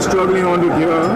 Struggling on the girl.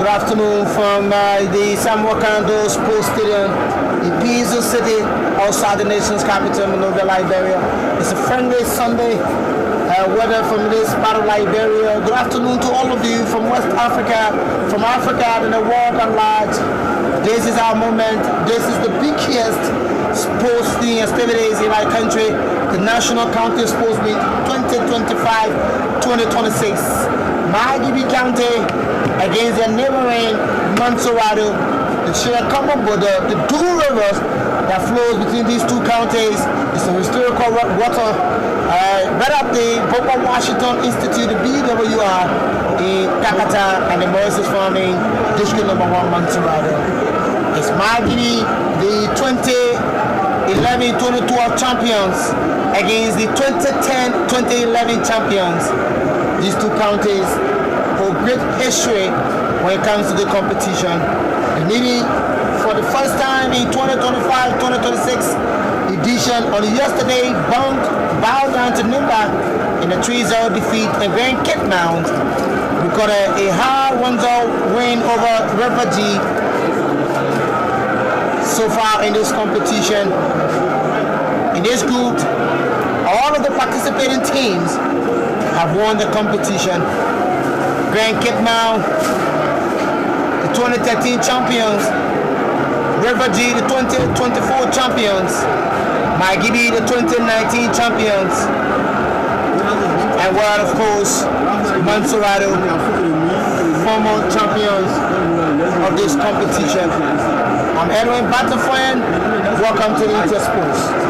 Afternoon from the San Wakando Sports Stadium in Pizzo City, outside the nation's capital, Monrovia, Liberia. It's a friendly Sunday weather from this part of Liberia. Good afternoon to all of you from West Africa, from Africa and the world at large. This is our moment. This is the biggest sports festivities in our country, the National County Sports Meet 2025-2026. Maghibie County against the neighboring Montserrado, the Chiricahua border, the two rivers that flows between these two counties. It's a historical water right up the Boca Washington Institute, the BWR in Kakata and the Moses Farming District number 1 Montserrado. It's Maghibie, the 2011-2012 champions against the 2010-2011 champions. These two counties hold great history when it comes to the competition. The meeting for the first time in 2025-2026 edition on yesterday bowed down to Nimba in a 3-0 defeat and Grand Cape Mount recorded a hard 1-0 win over River G so far in this competition. In this group, all of the participating teams have won the competition. Grand Cape Mount, the 2013 champions. River G, the 2024 champions. Maghibie, the 2019 champions. And we're, of course, Montserrado, former champions of this competition. I'm Edwin Batterfriend. Welcome to the Intersports.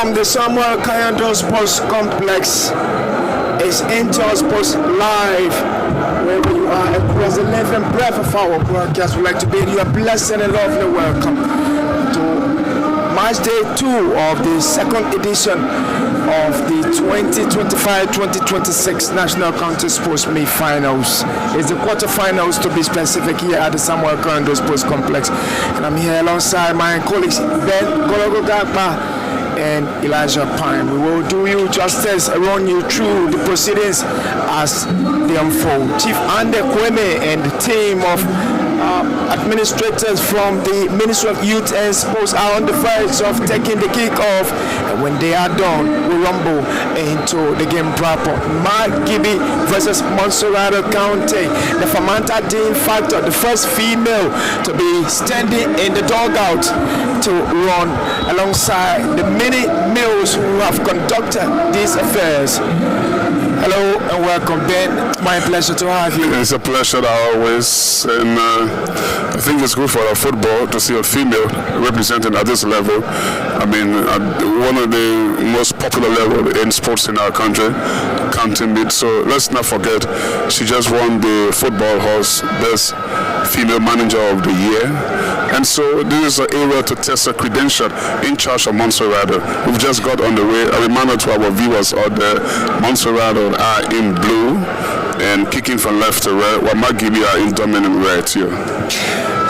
from the Samuel Kayando Sports Complex. It's Intel Sports Live, wherever you are across the length and breadth of our broadcast. We'd like to bid you a blessed and lovely welcome to match day 2 of the second edition of the 2025-2026 National County Sports Meet Finals. It's the quarterfinals, to be specific, here at the Samuel Kayando Sports Complex. And I'm here alongside my colleagues Ben Gologogagba and Elijah Pine. We will do you justice, run you through the proceedings as they unfold. Chief Ande Kweme and the team of administrators from the Ministry of Youth and Sports are on the verge of taking the kick-off, and when they are done, we rumble into the game proper. Mark Gibby versus Monserrato County. The Famanta Dean Factor, the first female to be standing in the dugout to run alongside the many males who have conducted these affairs. Hello and welcome, Ben. My pleasure to have you. It's a pleasure always, and I think it's good for our football to see a female representing at this level. I mean, at one of the most popular level in sports in our country, county meet. So let's not forget, she just won the Football Horse Best Female Manager of the Year. And so this is an area to test her credential in charge of Monserrato. We've just got on the way. A reminder to our viewers out there, Monserrato are in blue and kicking from left to right, while Magibi are in dominant red here.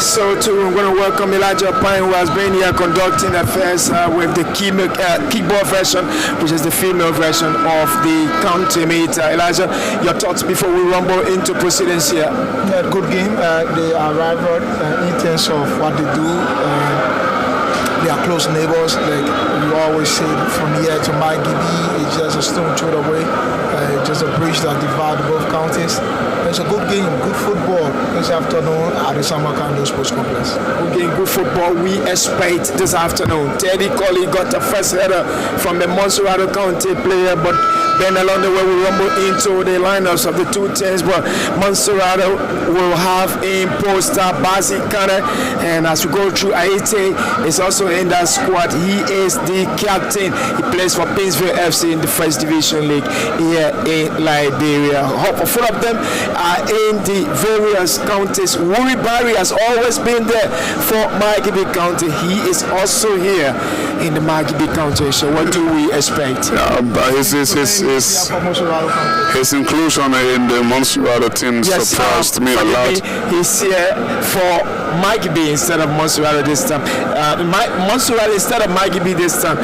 So too, I'm going to welcome Elijah Pine, who has been here conducting affairs with the kickball version, which is the female version of the county meet. Elijah, your thoughts before we rumble into proceedings here? Yeah, good game. They are rival in terms of what they do. They are close neighbors. Like you always say, from here to Magibi, it's just a stone throw away. Just a bridge that divides both counties. It's a good game, good football this afternoon at the Samuel Kayando Sports Complex. Good game, good football we expect this afternoon. Teddy Colley got the first header from the Monserrato County player, but then along the way we rumble into the lineups of the two teams. But Monserrato will have in poster Bazi Kane, and as we go through, Aite is also in that squad. He is the captain. He plays for Pinsville FC in the First Division League here in Liberia. Full of them are in the various counties. Wuri Barry has always been there for Magibi County. He is also here in the Magibi County. So what do we expect? His inclusion in the Monserrato team surprised me a lot. He's here for Magibi instead of Monserrato this time. Monserrato instead of Magibi this time.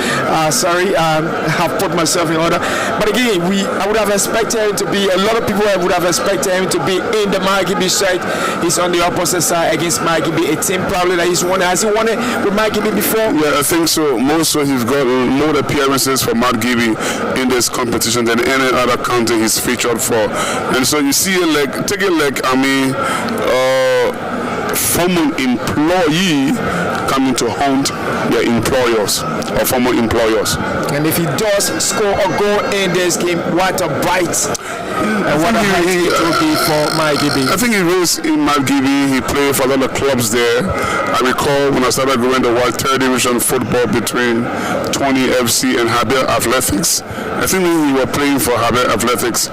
Sorry, I have put myself in order. But again, I would have expected him to be, a lot of people would have expected him to be in the Magibi side. He's on the opposite side against Magibi, a team probably that he's won. Has he won it with Magibi before? Yeah, I think so. Most he's got more appearances for Magibi in this competition than any other county he's featured for. And so you see, former employee coming to haunt their employers or former employers. And if he does score a goal in this game, what a bite. And what a height it will be for Magibi. I think he raced in Magibi. He played for a lot of clubs there. I recall when I started going to watch third division football between 20 FC and Habel Athletics. I think we were playing for Habel Athletics,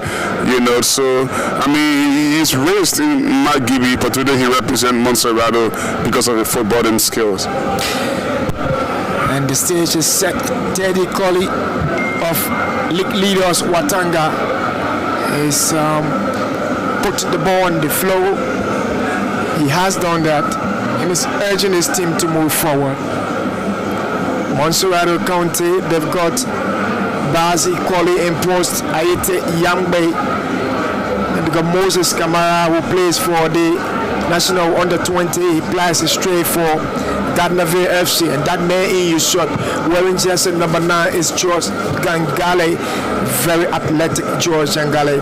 so I mean he's raced in Magibi, but today he represents Monserrato because of his footballing skills. And the stage is set. Teddy Colley of League Leaders Watanga is put the ball on the floor. He has done that and is urging his team to move forward. Monserrato County, they've got Bazi Colley in post, Aite Yangbe, and they've got Moses Kamara, who plays for the National Under-20. He plays straight for Gadnavir FC, and that man in you shot wearing jersey number 9 is George Gangale, very athletic George Gangale.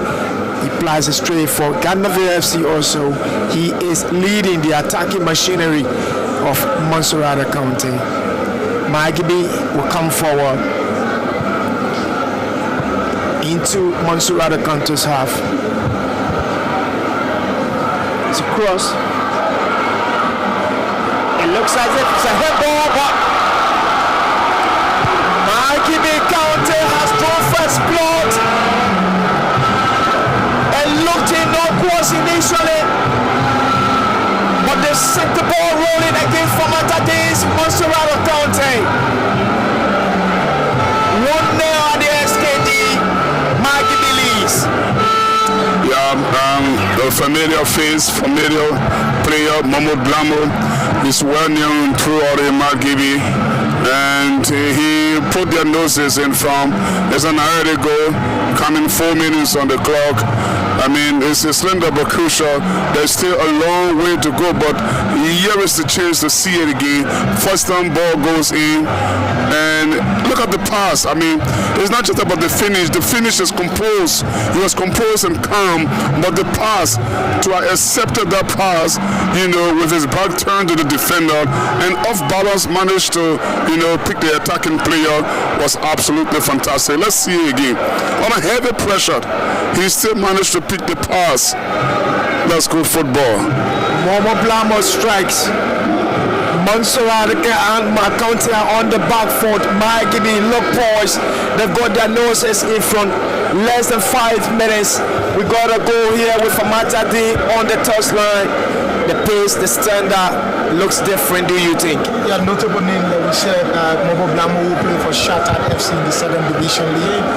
He plays straight for Gadnavir FC also. He is leading the attacking machinery of Monserrato County. Magibi will come forward into Monserrato County's half. It's a cross. It looks as if it's a head ball, but Magibi familiar face, familiar player, Momo Blamo. He's well known throughout the Margibi, and he put their noses in from. There's an early goal coming 4 minutes on the clock. I mean, it's a slender but crucial. There's still a long way to go, but here is the chance to see it again. First time ball goes in, and look at the pass. I mean, it's not just about the finish. The finish is composed. He was composed and calm, but the pass, to accept that pass, with his back turned to the defender and off balance, managed to, pick the attacking player, was absolutely fantastic. Let's see it again. On a heavy pressure, he still managed to pick the pass. That's good football. Momo Blamo strikes. Montserrat and County are on the back foot. Margibi look poised. They've got their noses in front. Less than 5 minutes. We got a goal here with Famata D on the touchline. The pace, the standard looks different, do you think? Yeah, notable name that we said, Momo Blamo will play for Shattered FC in the 2nd Division League.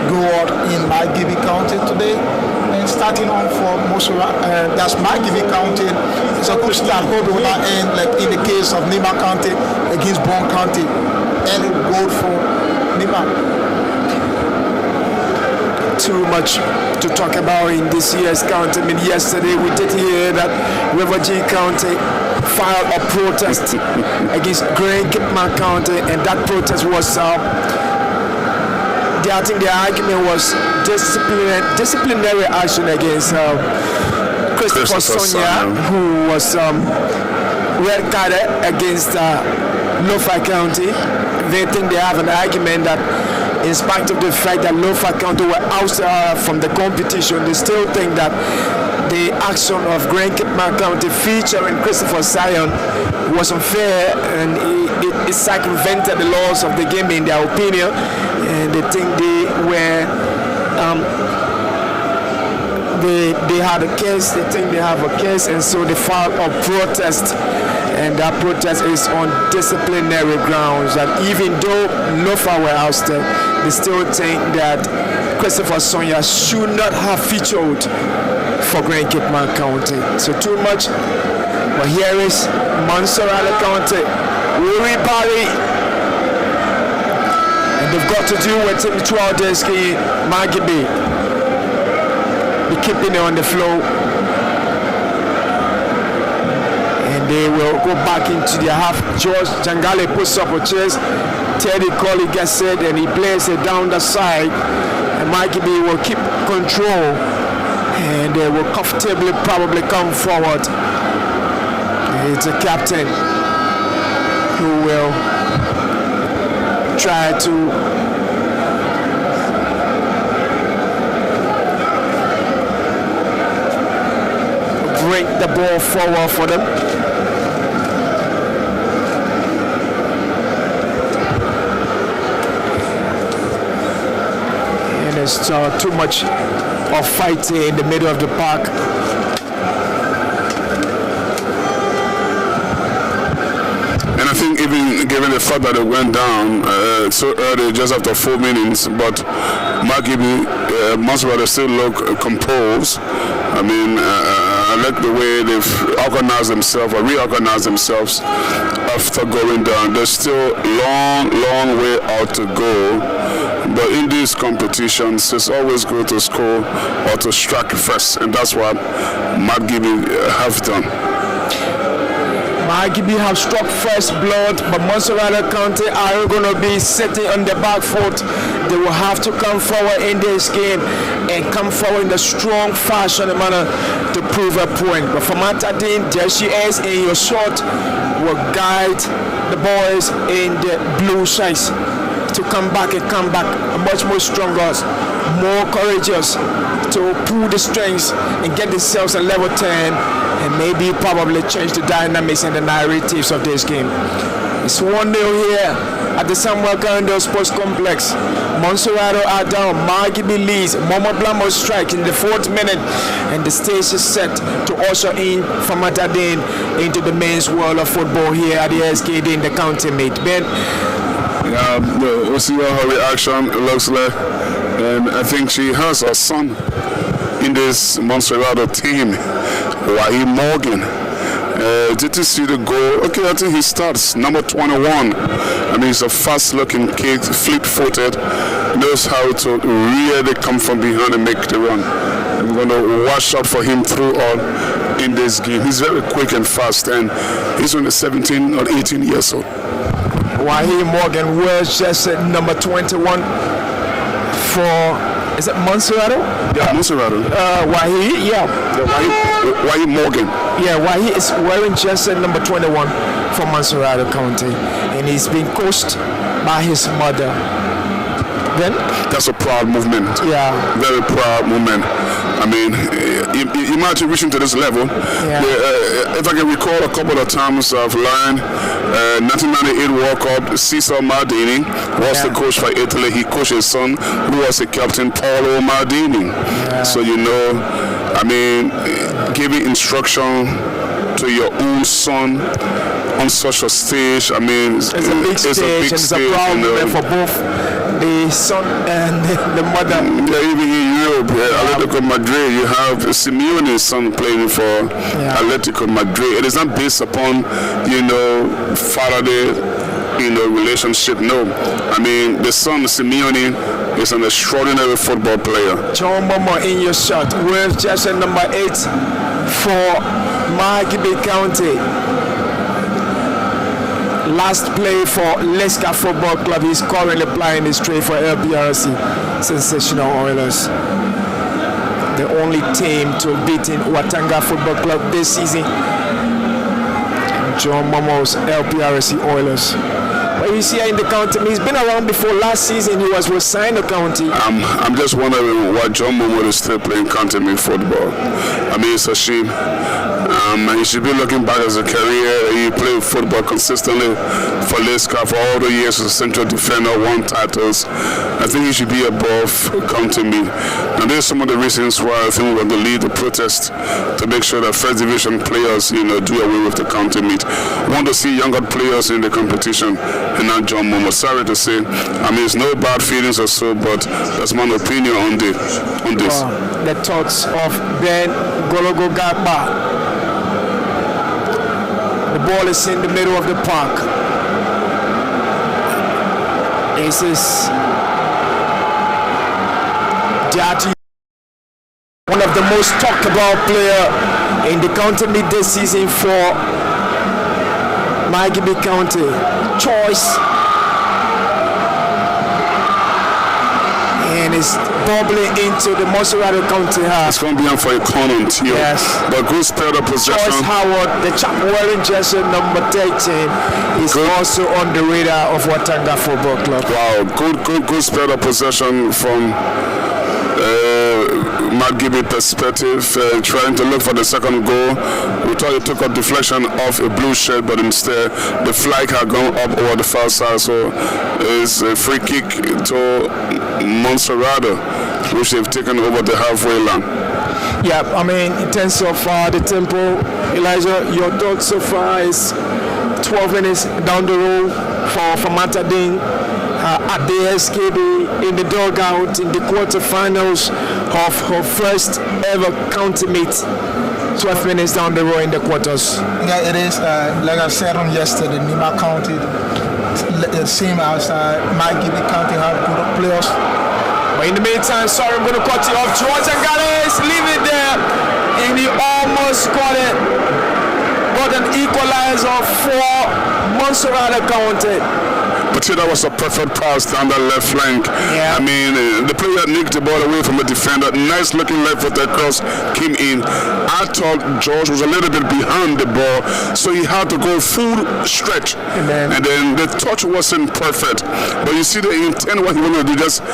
Go out in Margibi County today. And starting on for Montserrat, that's Margibi County. It's a good start. Hope it will not end like in the case of Nima County against Bon County. And goal for Nima. Too much to talk about in this year's county. I mean, yesterday we did hear that River G County filed a protest against Great Kipman County, and that protest was I think the argument was disciplinary action against Christopher Sonia, who was red carded against Lofa County. They think they have an argument that in spite of the fact that Lofa County were out from the competition, they still think that the action of Grand Kipman County featuring Christopher Sion was unfair, and it circumvented the laws of the game in their opinion, and they think they were they had a case, they think they have a case, and so they filed a protest, and that protest is on disciplinary grounds. And even though Lofa were ousted, they still think that Christopher Sonia should not have featured for Grand Kipman County. So too much. But here is Montserrat County, Rui Bari, and they've got to deal with him throughout this game. Margibi be keeping it on the flow, and they will go back into their half. George Jangale puts up a chase. Teddy Colley gets it, and he plays it down the side, and Margibi will keep control, and they will comfortably probably come forward. It's a captain who will try to bring the ball forward for them. And there's too much of fighting in the middle of the park. And I think even given the fact that it went down so early, just after 4 minutes, but Margibi, Montserrat still look composed. I mean, I like the way they've organized themselves or reorganized themselves after going down. There's still long way out to go. But in these competitions, it's always good to score or to strike first, and that's what Margibi have done. Margibi have struck first blood, but Montserrat County are going to be sitting on the back foot. They will have to come forward in this game and come forward in a strong fashion manner to prove a point. But for Matadine, there she is, and your shot will guide the boys in the blue shirts to come back much more stronger, more courageous, to pull the strings and get themselves a level 10 and maybe probably change the dynamics and the narratives of this game. It's 1-0 here at the Samuel Kando Sports Complex. Montserrat are down, Margibi leads, Momo Blamo strike in the 4th minute, and the stage is set to usher in Famatadin into the men's world of football here at the SKD in the county mate. Ben? Yeah, we'll see what her reaction looks like, and I think she has a son in this Montserrat team, Wahid Morgan. Did you see the goal? Okay, I think he starts. Number 21. I mean, he's a fast-looking kid, fleet-footed, knows how to really come from behind and make the run. I'm going to watch out for him through all in this game. He's very quick and fast, and he's only 17 or 18 years old. Wahid Morgan wears just number 21 for... Is it Montserrat? Yeah, Montserrat. Wahid, yeah. Wahid Morgan. Yeah, Wahid is wearing jersey number 21 for Montserrat County, and he's being coached by his mother. Then? That's a proud movement. Yeah. Very proud movement. I mean, imagine reaching to this level. Yeah. If I can recall a couple of times I've learned, 1998 World Cup, Cesar Maldini was the coach for Italy. He coached his son, who was the captain, Paolo Maldini. Yeah. So, you know, I mean, giving instruction to your own son on such a stage, I mean, it's a big stage, and it's a proud moment for both the son and the mother. Yeah, even in Europe, Atletico Madrid, you have Simeone's son playing for Atletico Madrid. It is not based upon, you know, fatherly, you know, relationship. No, I mean, the son, Simeone, is an extraordinary football player. John Momo in your shot with jersey number 8 for Margibi County. Last play for Leicester Football Club. He's currently playing his trade for LPRC Sensational Oilers. The only team to beat in Watanga Football Club this season. John Momo's LPRC Oilers. But you see in the county, he's been around before. Last season he was with Sino County. I'm just wondering why John Momo is still playing county football. I mean, it's a shame. He should be looking back as a career. He played football consistently for Leicester for all the years as a central defender, won titles. I think he should be above county meet. And there's some of the reasons why I think we're going to lead the protest to make sure that first division players, you know, do away with the county meet. Want to see younger players in the competition, and not John Momo. Sorry to say, I mean, it's no bad feelings or so, but that's my opinion on this. The thoughts of Ben Gologo Gagba. The ball is in the middle of the park. This is Jati, one of the most talked about player in the county meet this season for Margibi County. Choice. And it's bubbling into the Montserrat County half. It's going to be on for a corner too. Yes. But good spell of possession. Joyce Howard, the chap wearing jersey number 13, is also on the radar of Watanga Football Club. Wow, good spell of possession from Margibi perspective, trying to look for the second goal. We thought he took a deflection off a blue shirt, but instead the flag had gone up over the far side, so it's a free kick to Montserrat, which they've taken over the halfway line. Yeah, I mean, in terms of the tempo, Elijah, your thoughts so far is 12 minutes down the road for Matadine at the SKB in the dugout in the quarterfinals of her first ever county meet. 12 minutes down the road in the quarters. Yeah, it is. Like I said on yesterday, Nima County, the same as Margibi County, have good players. But in the meantime, sorry, I'm going to cut you off. George Angales, leave it there. And he almost got it. Got an equalizer for Montserrat County. But that was a perfect pass down the left flank. Yeah. I mean, the player nicked the ball away from the defender. Nice looking left foot cross came in. I thought George was a little bit behind the ball, so he had to go full stretch. And then the touch wasn't perfect. But you see the intent, what he wanted to do, just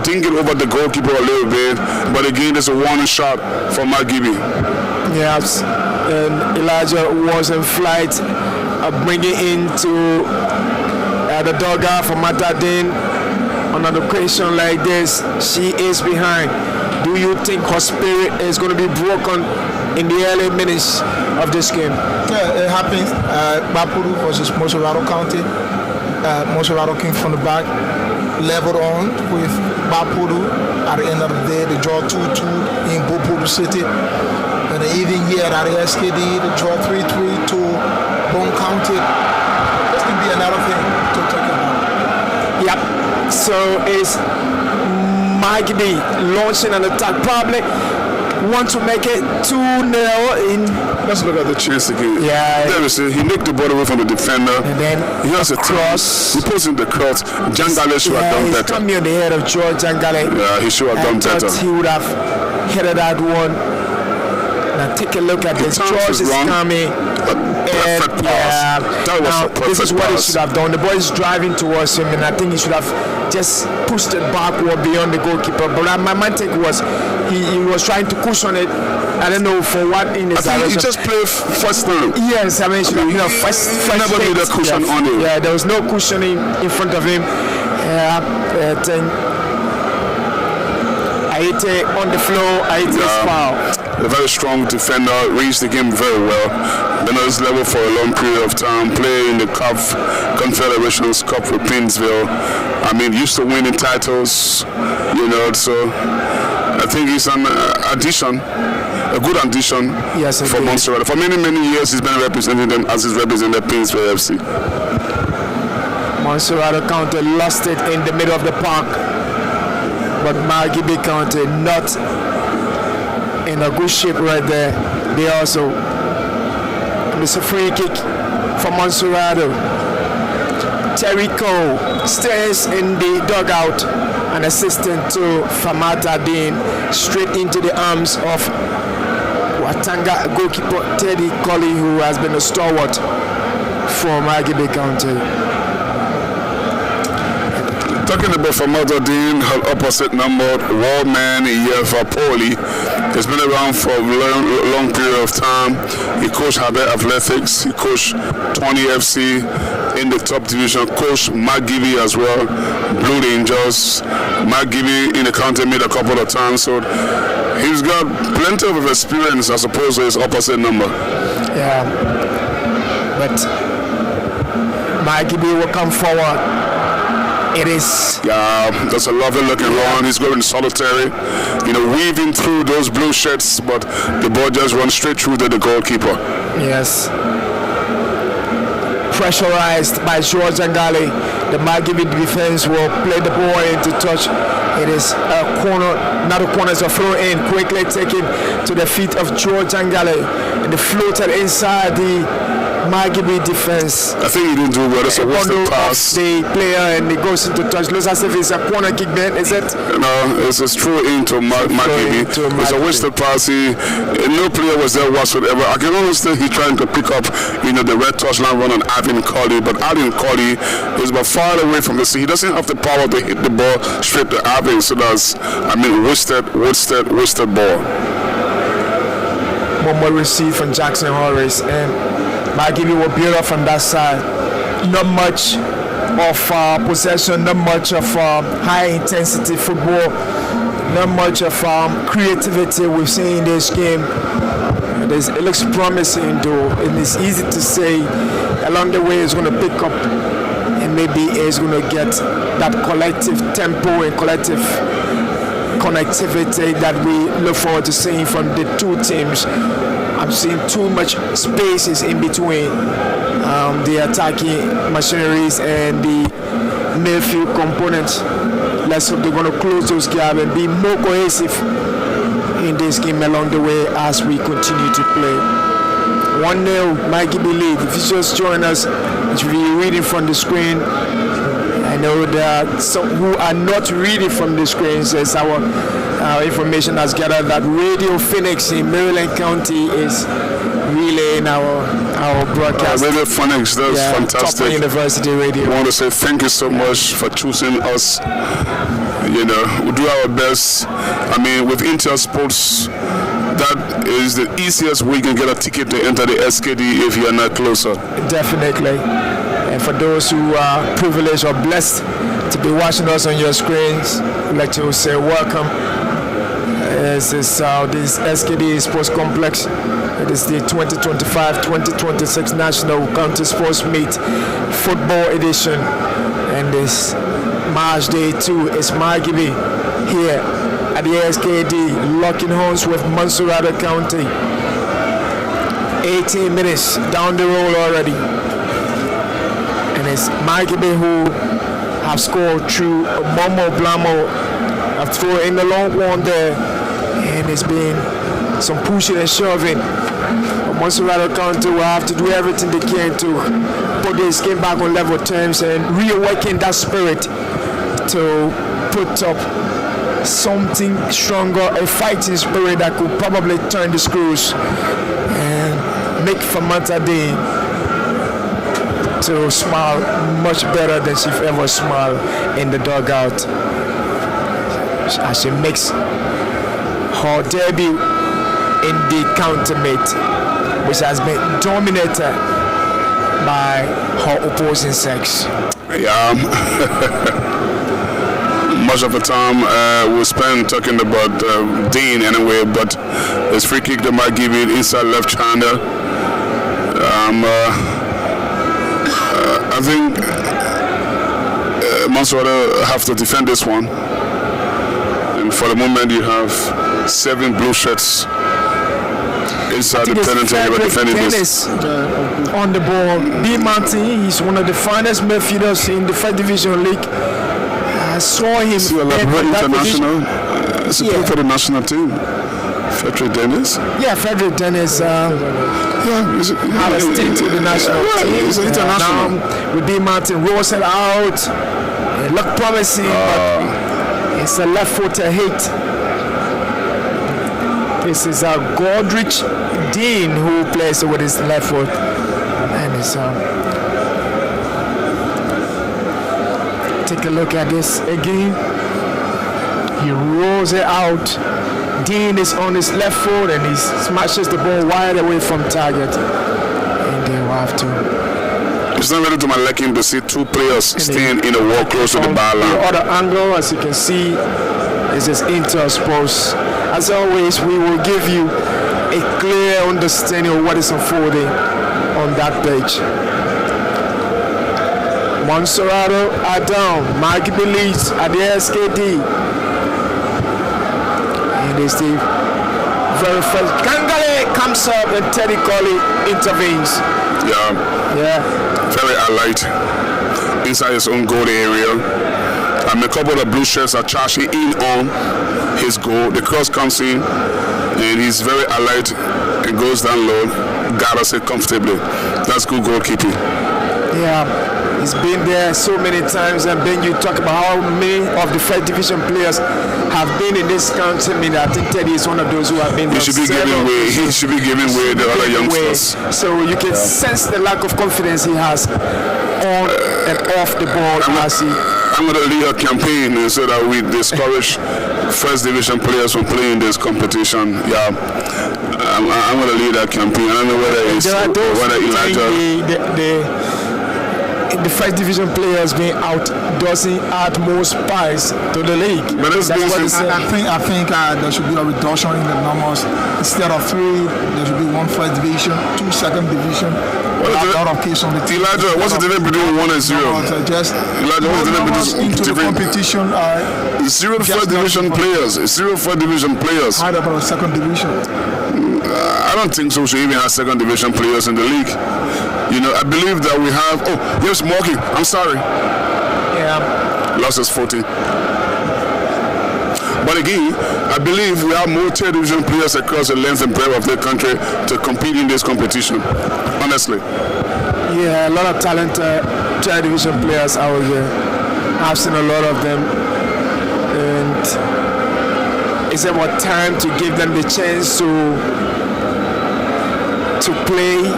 ding it over the goalkeeper a little bit. But again, there's a warning shot for Margibi. Yes, and Elijah was in flight, bringing into the dugout for Matadine. On an occasion like this, she is behind. Do you think her spirit is going to be broken in the early minutes of this game? Yeah, it happens. Bapuru versus Montserrat County. Montserrat came from the back, leveled on with Bapuru. At the end of the day, they draw 2-2 in Bobo Kalu City. And even here at the SKD, the draw 3-3 to Bone County. This can be another thing to talk about. Yep. So is Magby launching an attack? Probably want to make it 2-0 in. Let's look at the chase again. Yeah. There we see, he nicked the ball away from the defender. And then he has a cross. He puts in the cross. Jangale should have done better. He's coming on the head of George Jangale. Yeah, he should have done better. He would have headed that one. Now take a look at this. George is coming. Perfect pass. That was a perfect pass. This is what he should have done. The boy is driving towards him, and I think he should have just pushed it backward beyond the goalkeeper. But my take was he was trying to cushion it. I don't know for what in his direction. He just played first time. Yes, I mean, first never need a cushion on him. Yeah, there was no cushioning in front of him. Aite on the floor. Aite is foul. A very strong defender, reads the game very well. Been at this level for a long period of time, play in the CAF Confederations Cup with Pinsville. I mean, used to winning titles, so I think he's an addition, a good addition for Montserrat. For many, many years, he's been representing them as he's represented Pinsville FC. Montserrat County lost it in the middle of the park, but Margibi County not in a good shape right there. They also, it's a free kick for Montserrat. Terry Cole stays in the dugout, an assistant to Famata Dean, straight into the arms of Watanga goalkeeper Teddy Colley, who has been a stalwart for Margibi County. Talking about Famata Dean, her opposite number, Wallman Yefa Poli. He's been around for a long period of time. He coached Habet Athletics, he coached 20 FC in the top division, coached McGibby as well, Blue Rangers, McGibby in the county made a couple of times, so he's got plenty of experience as opposed to his opposite number. Yeah, but McGibby will come forward. It is. Yeah, that's a lovely looking run. He's going solitary, weaving through those blue shirts, but the ball just runs straight through to the goalkeeper. Yes. Pressurized by George Angale, the Margibi defense will play the ball into touch. It is a corner, not a corner, it's a throw in, quickly taken to the feet of George Angale, and the floated inside the Margibi defense. I think he didn't do well. That's a wasted pass. The player and it goes into touch. Looks as if it's a corner kick. Then is it? No, it's a throw into Margibi. It's a wasted pass. No player was there whatsoever. I can understand he trying to pick up, the red touchline run on Alvin Colley, but Alvin Colley is about far away from the sea. He doesn't have the power to hit the ball straight to Alvin. So that's, wasted ball. One more receive from Jackson Horace and. Margibi will build up from that side. Not much of possession, not much of high intensity football, not much of creativity we've seen in this game. It looks promising though, and it's easy to say along the way it's going to pick up and maybe it's going to get that collective tempo and collective connectivity that we look forward to seeing from the two teams. I'm seeing too much spaces in between the attacking machineries and the midfield components. Let's hope they're going to close those gaps and be more cohesive in this game along the way as we continue to play. 1-0, Margibi lead. If you just join us, it's really reading from the screen. I know there are some who are not reading from the screens as our information has gathered that Radio Phoenix in Maryland County is relaying our broadcast. Radio Phoenix, that's fantastic. Top University Radio. I want to say thank you so much for choosing us. We do our best. I mean, with Intel Sports, that is the easiest way you can get a ticket to enter the SKD if you are not closer. Definitely. And for those who are privileged or blessed to be watching us on your screens, I'd like to say welcome. This is this SKD Sports Complex. It is the 2025-2026 National County Sports Meet Football Edition. And this March Day 2 is Margibi here at the SKD, locking horns with Monserrate County. 18 minutes down the road already. And it's Margibi who have scored through Momo Blamo. Have thrown in the long one there. And it's been some pushing and shoving. But Monserrate County will have to do everything they can to put this game back on level terms and reawaken that spirit to put up something stronger, a fighting spirit that could probably turn the screws and make Famanta Day to smile much better than she's ever smiled in the dugout as she makes her debut in the countermate, which has been dominated by her opposing sex. Yeah. Much of the time we spend talking about Dean anyway, but his free kick that might give it inside left channel. I think Monserrate have to defend this one. And for the moment, you have 7 blue shirts inside the penalty area defending this. On the ball. B. Martin, he's one of the finest midfielders in the First Division League. I saw him international. Support for the national team. Frederick Dennis. Yeah, Frederick Dennis. Had a stint to the national team. He's international. Now, with B. Martin, rolls it out. It looked promising, but it's a left-footer hit. This is Godrich Dean who plays with his left foot, and it's take a look at this again. He rolls it out. Dean is on his left foot and he smashes the ball wide away from target. And they will have to. It's not really to my liking to see 2 players staying in a wall close to the bar line. The other angle, as you can see, is this Interspose. As always, we will give you a clear understanding of what is unfolding on that page. Monserrate are down. Margibi leads at the SKD. And it's the very first. Kangale comes up and Teddy Colley intervenes. Yeah. Very alert inside his own goal area. And a couple of blue shirts are charging in on his goal. The cross comes in and he's very alert and goes down low. Gathers it comfortably. That's good goalkeeping. Yeah. He's been there so many times, and then you talk about how many of the First Division players have been in this country. I mean, I think Teddy is one of those who have been there. He should be giving way the other youngsters. So you can sense the lack of confidence he has on and off the ball. I'm going to lead a campaign so that we discourage First Division players from playing this competition. Yeah, I'm going to lead that campaign. I don't know whether Elijah. The First Division players being outdosing at most pies to the league. But I think there should be a reduction in the numbers. Instead of 3, there should be 1 First Division, 2 Second Division. A lot of cases on the team. Elijah, what's the difference between 1 and 0? Elijah, what's the difference into the competition? 0 First Division players. 0 First Division players. How about Second Division? I don't think so. We should even have Second Division players in the league. You know, I believe that we have. Oh, yes, Morgan. I'm sorry. Yeah. Lost us 40. But again, I believe we have more third division players across the length and breadth of the country to compete in this competition. Honestly. Yeah, a lot of talented third division players out here. I've seen a lot of them, and it's about time to give them the chance to play.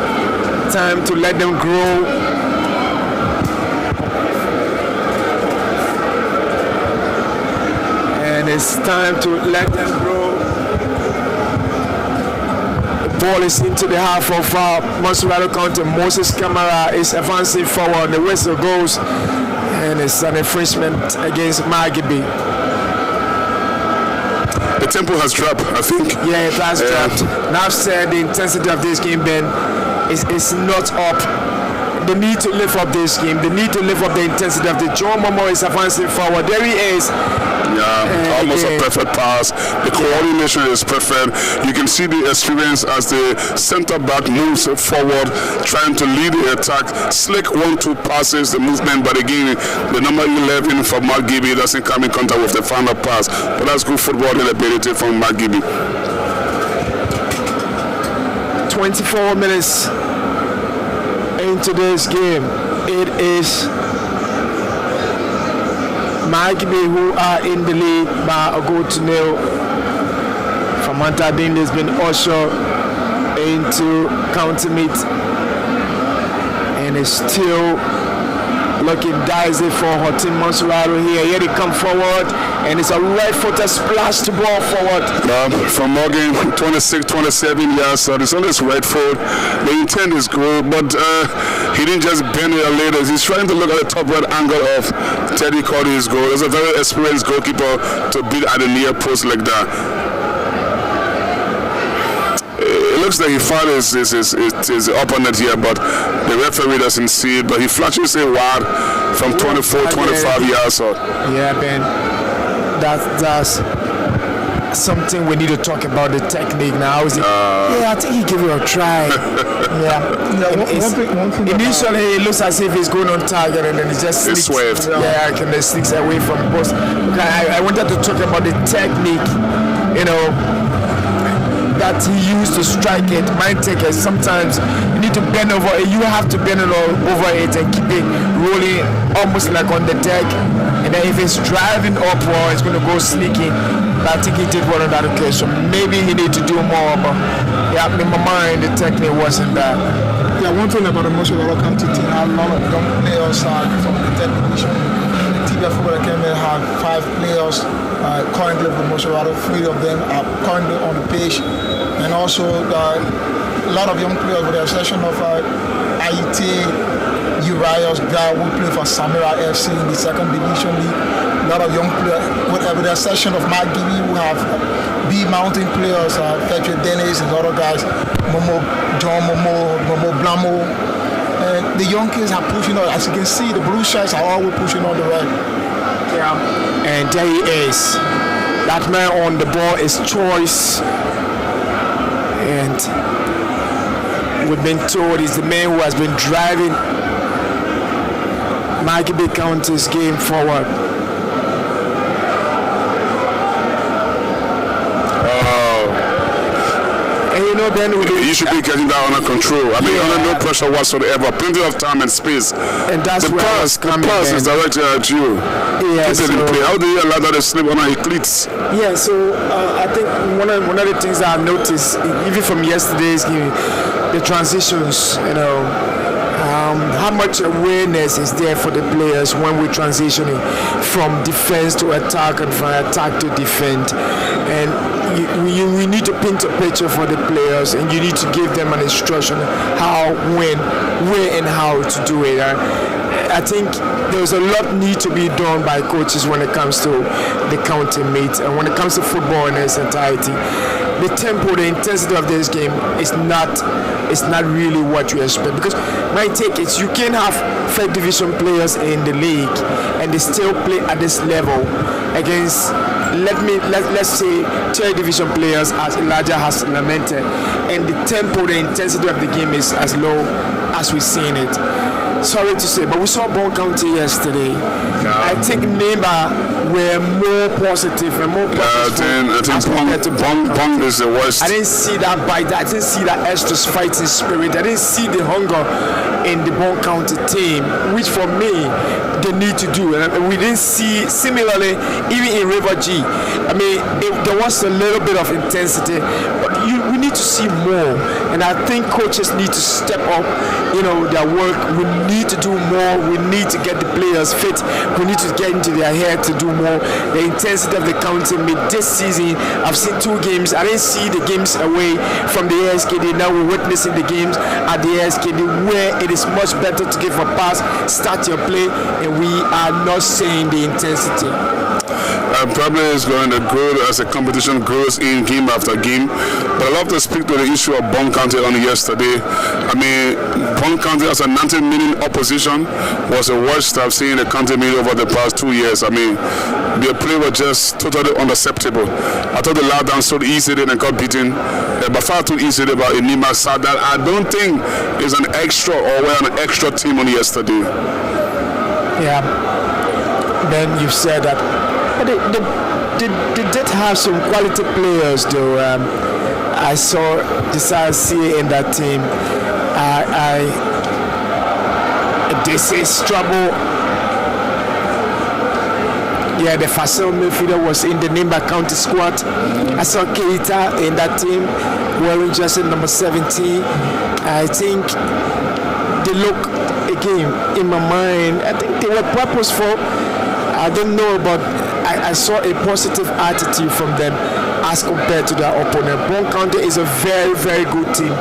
Time to let them grow. And it's time to let them grow. The ball is into the half of Monserrate County. Moses Camara is advancing forward. The whistle goes, and it's an infringement against Margibi. The tempo has dropped, I think. Yeah, it has dropped. Now I've said the intensity of this game, Ben, is not up. they need to lift up this game. They need to lift up the intensity of the John Momo is advancing forward. There he is. Yeah, almost a perfect pass. The coordination is perfect. You can see the experience as the center back moves forward, trying to lead the attack. Slick 1-2 passes the movement, but again, the number 11 for Mark Gibby doesn't come in contact with the final pass. But that's good footballing ability from Mark Gibby. 24 minutes into this game. It is Magby who are in the lead by a goal to nil. From Montadine has been ushered into counter meet and is still looking dicey for Hortin Monserrato here. Here they come forward and it's a right-footed splash to ball forward. From Morgan, 26-27 yards, so it's on his right foot. The intent is good, but he didn't just bend it a little. He's trying to look at the top right angle of Teddy Cody's goal. There's a very experienced goalkeeper to beat at the near post like that. It looks like he found his opponent here, but the referee doesn't see it. But he flashes it wide from 24-25 yards. So. Yeah, Ben, that's something we need to talk about, the technique now. Yeah, I think he gave it a try. One thing initially, it looks as if he's going on target, and then it just sneaks. Swift. Yeah, and then sneaks away from post. I wanted to talk about the technique, that he used to strike it. Mind takers, sometimes you need to bend over it. You have to bend it over it and keep it rolling almost like on the deck. And then if it's driving upward, it's going to go sneaking. But I think he did one on that occasion. Maybe he need to do more, but yeah, in my mind, the technique wasn't that. Yeah, one thing about the Monserrato County team, a lot of young players from the third division. TBF Football Academy have 5 players currently with Monserrato. 3 of them are currently on the pitch. And also a lot of young players, with the exception of Aite, Urias, guy who play for Samurai FC in the second division league. A lot of young players, with the exception of Mark Gibby, who have B Mountain players, Fetcher Dennis and other guys, John Momo Blamo. The young kids are pushing on. As you can see, the blue shirts are always pushing on the right. Yeah. And there he is. That man on the ball is Choice. And we've been told he's the man who has been driving Mikey B County's game forward. And then you should be getting that under control. I mean, under no pressure whatsoever. Plenty of time and space. And that's the pass is directed at you. Yeah, so, how do you allow that to slip under your cleats? Yeah, so I think one of the things that I've noticed, even from yesterday's game, the transitions, how much awareness is there for the players when we're transitioning from defense to attack and from attack to defend. And we need to paint a picture for the players, and you need to give them an instruction how, when, where, and how to do it. I think there's a lot need to be done by coaches when it comes to the county meet, and when it comes to football in its entirety. The tempo, the intensity of this game is not really what you expect, because my take is you can have third division players in the league and they still play at this level against let's say third division players, as Elijah has lamented, and the tempo, the intensity of the game is as low as we've seen it. Sorry to say, but we saw Bond County yesterday. I think Neighbor were more positive and more purposeful. I think Bond is the worst. I didn't see that bite. I didn't see that extra fighting spirit. I didn't see the hunger in the Bond County team, which for me they need to do. And we didn't see similarly even in River G. I mean, there was a little bit of intensity, but we need to see more. And I think coaches need to step up, their work. We need to do more. We need to get the players fit. We need to get into their head to do more. The intensity of the county meet this season, I've seen 2 games. I didn't see the games away from the ASKD. Now we're witnessing the games at the ASKD, where it is much better to give a pass, start your play, and we are not seeing the intensity. Probably is going to grow as the competition grows in game after game. But I love to speak to the issue of Bond County on yesterday. I mean, Bond County has a 90 minute opposition was the worst I've seen the country made over the past 2 years. I mean, their play was just totally unacceptable. I thought the lad down so easy and got beaten, but far too easy by Nima Sadal. I don't think it's an extra or we're an extra team on yesterday. Yeah, Ben, you've said that. But they did have some quality players, though. I saw Desire C in that team. This is trouble. Yeah, the Facile midfielder was in the Nimba County squad. I saw Keita in that team, wearing jersey number 17. I think they look, again, in my mind, I think they were purposeful. I don't know, but I saw a positive attitude from them as compared to their opponent. Bron County is a very, very good team.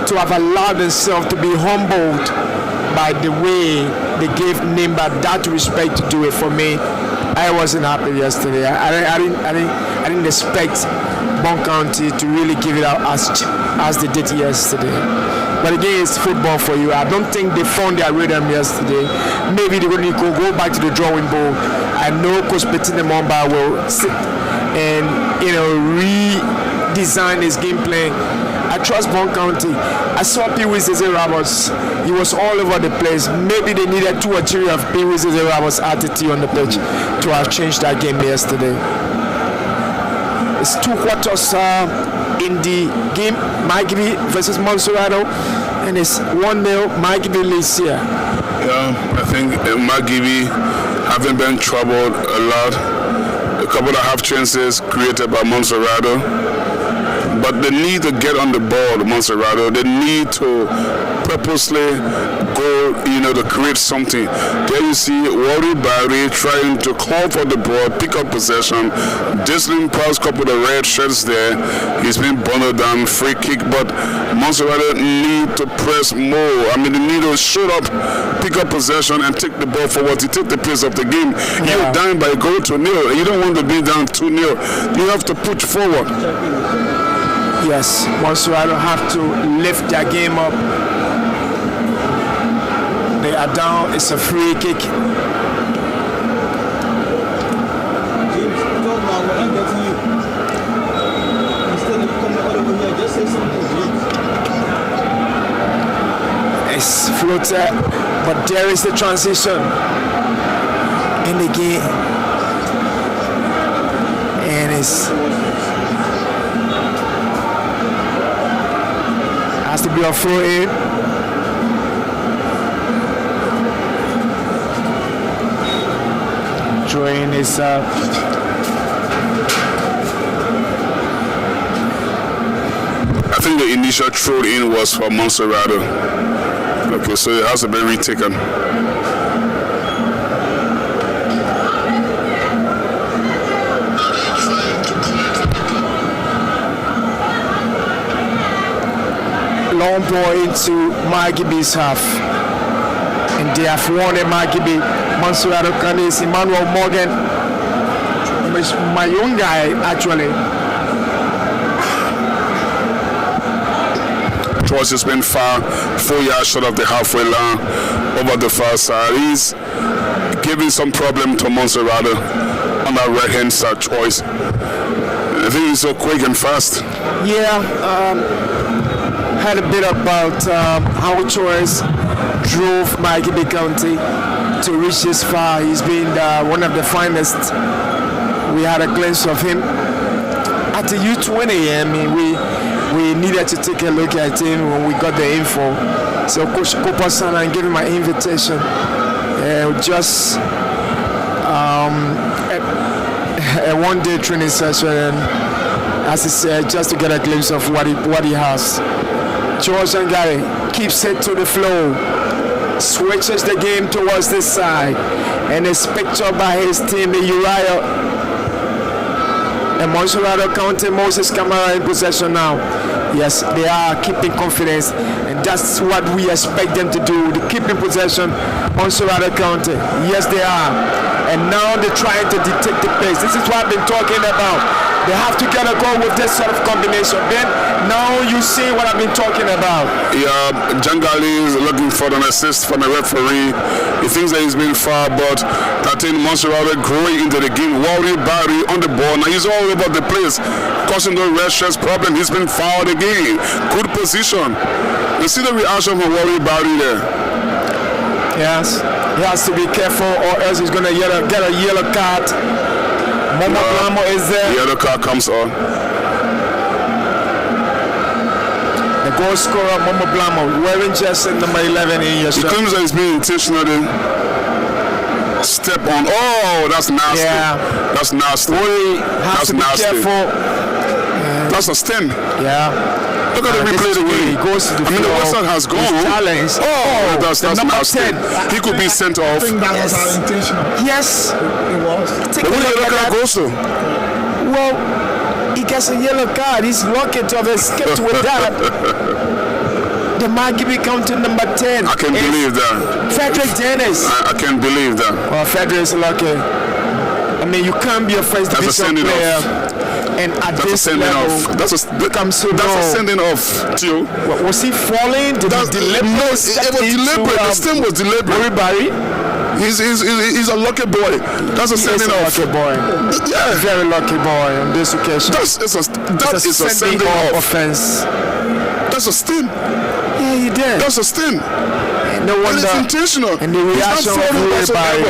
To have allowed themselves to be humbled by the way they gave Nimba that respect to do it, for me, I wasn't happy yesterday. I didn't expect Bron County to really give it out as they did yesterday. But again, it's football for you. I don't think they found their rhythm yesterday. Maybe they're going to go back to the drawing board. I know Coach Bettina Momba will sit and redesign his game plan. I trust Bron County. I saw Pee-wee Zeze Roberts. He was all over the place. Maybe they needed 2 or 3 of Pee-wee Zeze Roberts' attitude on the pitch to have changed that game yesterday. It's 2 quarters in the game. Maggie versus Monserrato, and it's 1-0. Maggie leads here. Yeah, I think Maggie having been troubled a lot. A couple of half chances created by Monserrato. But they need to get on the ball, Monserrato. They need to purposely go, to create something. There you see Wari Barry trying to call for the ball, pick up possession. Dislin pass couple of red shirts there. He's been bundled down, free kick. But Monserrato need to press more. I mean, they need to shoot up, pick up possession, and take the ball forward to take the pace of the game. Yeah. You're down by goal to nil. You don't want to be down 2-0. You have to push forward. Yes, Monserrato have to lift their game up. They are down. It's a free kick. It's floated, but there is the transition in the game, and it's has to be a throw in. Throwing is I think the initial throw in was for Monserrato. Okay, so it has to be retaken. Long ball into Magibi's half, and they have won a Magibi. Monserrato Canis, Emmanuel Morgan, my young guy actually. Troy's just been far, 4 yards short of the halfway line over the far side. He's giving some problem to Monserrato on that right hand side choice. I think he's so quick and fast. Yeah, had a bit about how Choice drove Magibi County to reach this far. He's been one of the finest. We had a glimpse of him at the U20. I mean, we needed to take a look at him when we got the info. So Coach Kopasana gave him an invitation. Just a one-day training session, and as he said, just to get a glimpse of what he has. George Ngare keeps it to the flow, switches the game towards this side, and is picked up by his teammate Uriah. And Monserrato County, Moses Camara in possession now. Yes, they are keeping confidence, and that's what we expect them to do. They keep in possession on Serrano County. Yes, they are. And now they're trying to dictate the pace. This is what I've been talking about. They have to get a goal with this sort of combination. Then now you see what I've been talking about. Yeah, Jangali is looking for an assist from the referee. He thinks that he's been far, but I think Monserrate growing into the game. Wally Barry on the ball. Now he's all over the place, causing the red shirts problem. He's been fouled again. Good position. You see the reaction from Wally Barry there. Yes, he has to be careful or else he's going to get a yellow card. Momo Blamo is there. The yellow card comes on. The goal scorer, Momo Blamo, wearing jersey number 11 in your shirt. It claims that he's being intentionally step on. Oh, that's nasty. Yeah. That's nasty. That's nasty. Careful. That's a stem. Yeah. Look at the replay again. He goes to the I mean, the Western has gone. Oh, that's nasty. 10. He could be sent off. I think that was our intentional. Yes. It was. But what the yellow card goes to? Well, he gets a yellow card. He's lucky to have escaped with that. The Margibi counting number 10. I can't believe that. Frederick Dennis. I can't believe that. Well, Frederick is lucky. I mean, you can't be a first division player. And at this level, that's a sending off, too. Was he falling? Did he deliberate? No, it was deliberate. The stem was deliberate. Barry? He's a lucky boy. That's a sending off. Lucky boy. Yeah. Very lucky boy on this occasion. That is a sending off. Offense. That's a stem. Yeah, he did. That's a stem. No wonder. And it's intentional. And the reaction of Barry,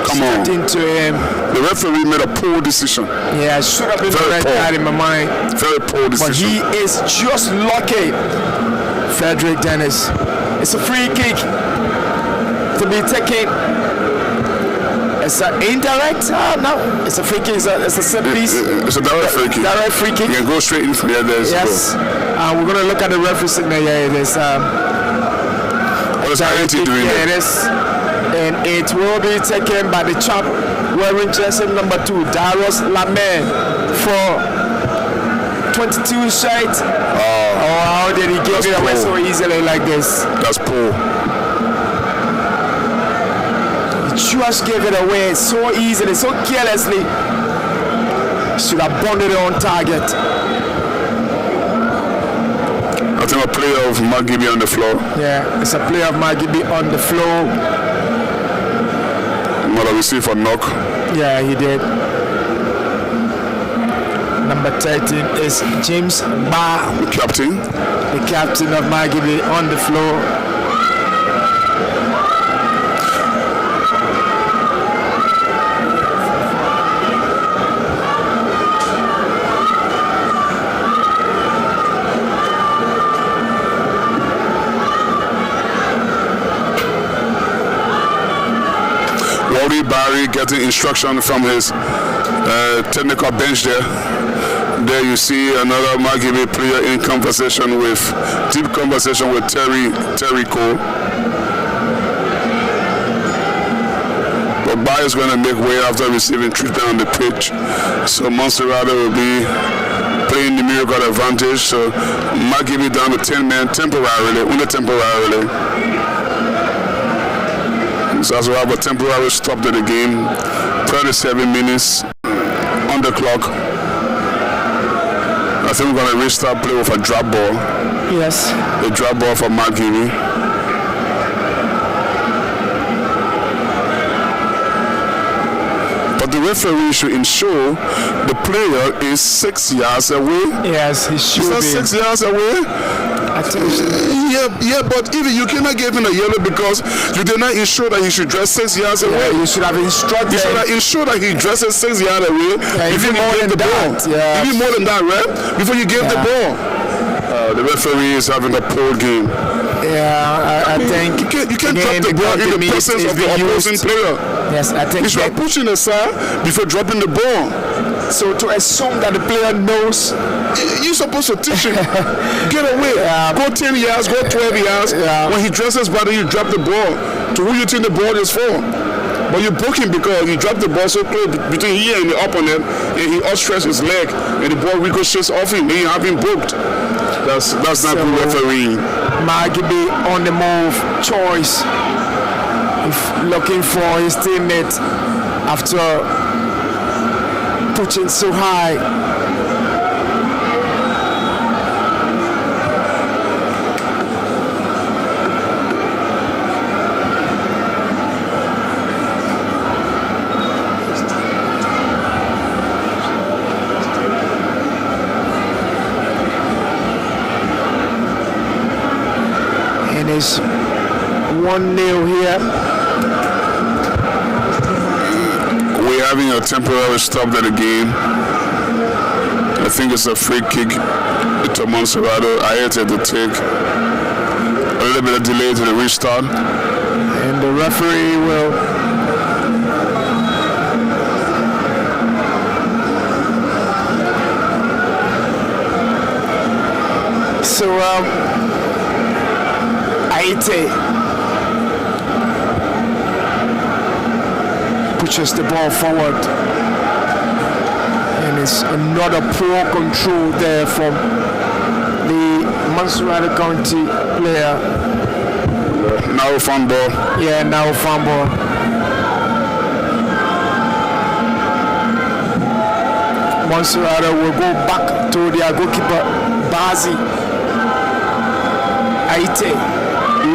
come on. Into him. The referee made a poor decision. Yeah, should have been the red card in my mind. Very poor decision. But he is just lucky. Frederick Dennis. It's a free kick to be taken. It's an indirect? No, it's a free kick. It's a set piece. It's a direct free kick. Direct free kick. You can go straight in from there. Yes. We're going to look at the referee signal. Yeah, it is. What is INT doing there? It is. And it will be taken by the chap wearing jersey number 2, Darius Lame, for 22 shirt. How did he give it away so easily like this? That's poor. He just gave it away so easily, so carelessly. Should have bonded it on target. I think a player of Margibi on the floor. Yeah, it's a player of Margibi on the floor. Might have received a knock. Yeah, he did. Number 13 is James Ba. The captain. The captain of Margibi on the floor. Barry getting instruction from his technical bench there. There you see another Margibi player in conversation with, deep conversation with Terry Cole. But Barry is going to make way after receiving treatment on the pitch. So Monserrate will be playing the miracle advantage. So Margibi down to 10 men temporarily, only temporarily. So as we have a temporary stop to the game, 37 minutes on the clock. I think we're going to restart play with a drop ball. Yes. A drop ball for Margibi. But the referee should ensure the player is 6 yards away. Yes, he should be. Is that 6 yards away? Yeah, but even you cannot give him a yellow because you did not ensure that he should dress 6 yards away. Yeah, you should have instructed. You should have ensured that he dresses 6 yards away before you gave the ball. Yeah. Even more than that, right? Before you gave the ball. The referee is having a poor game. Yeah, I think you can't drop the ball in the presence of the opposing player. Yes, I think you should have pushed him aside before dropping the ball. So to assume that the player knows, you're supposed to teach him. Get away. Go 10 yards, go 12 yards. When he dresses body, you drop the ball. To who you think the ball is for? But you book him because he dropped the ball so close between here and the opponent, and he outstretched his leg, and the ball ricochets off him, and you have him booked. That's not good refereeing. Magibe on the move, choice, looking for his teammate after pushing so high. It's 1-0 here. We're having a temporary stop to the game. I think it's a free kick to Monserrato. I had to take a little bit of delay to the restart. And the referee will Aite pushes the ball forward, and it's another poor control there from the Monserrato County player. Now fan ball. Yeah, now fan ball. Monserrato will go back to their goalkeeper Bazi. Aite,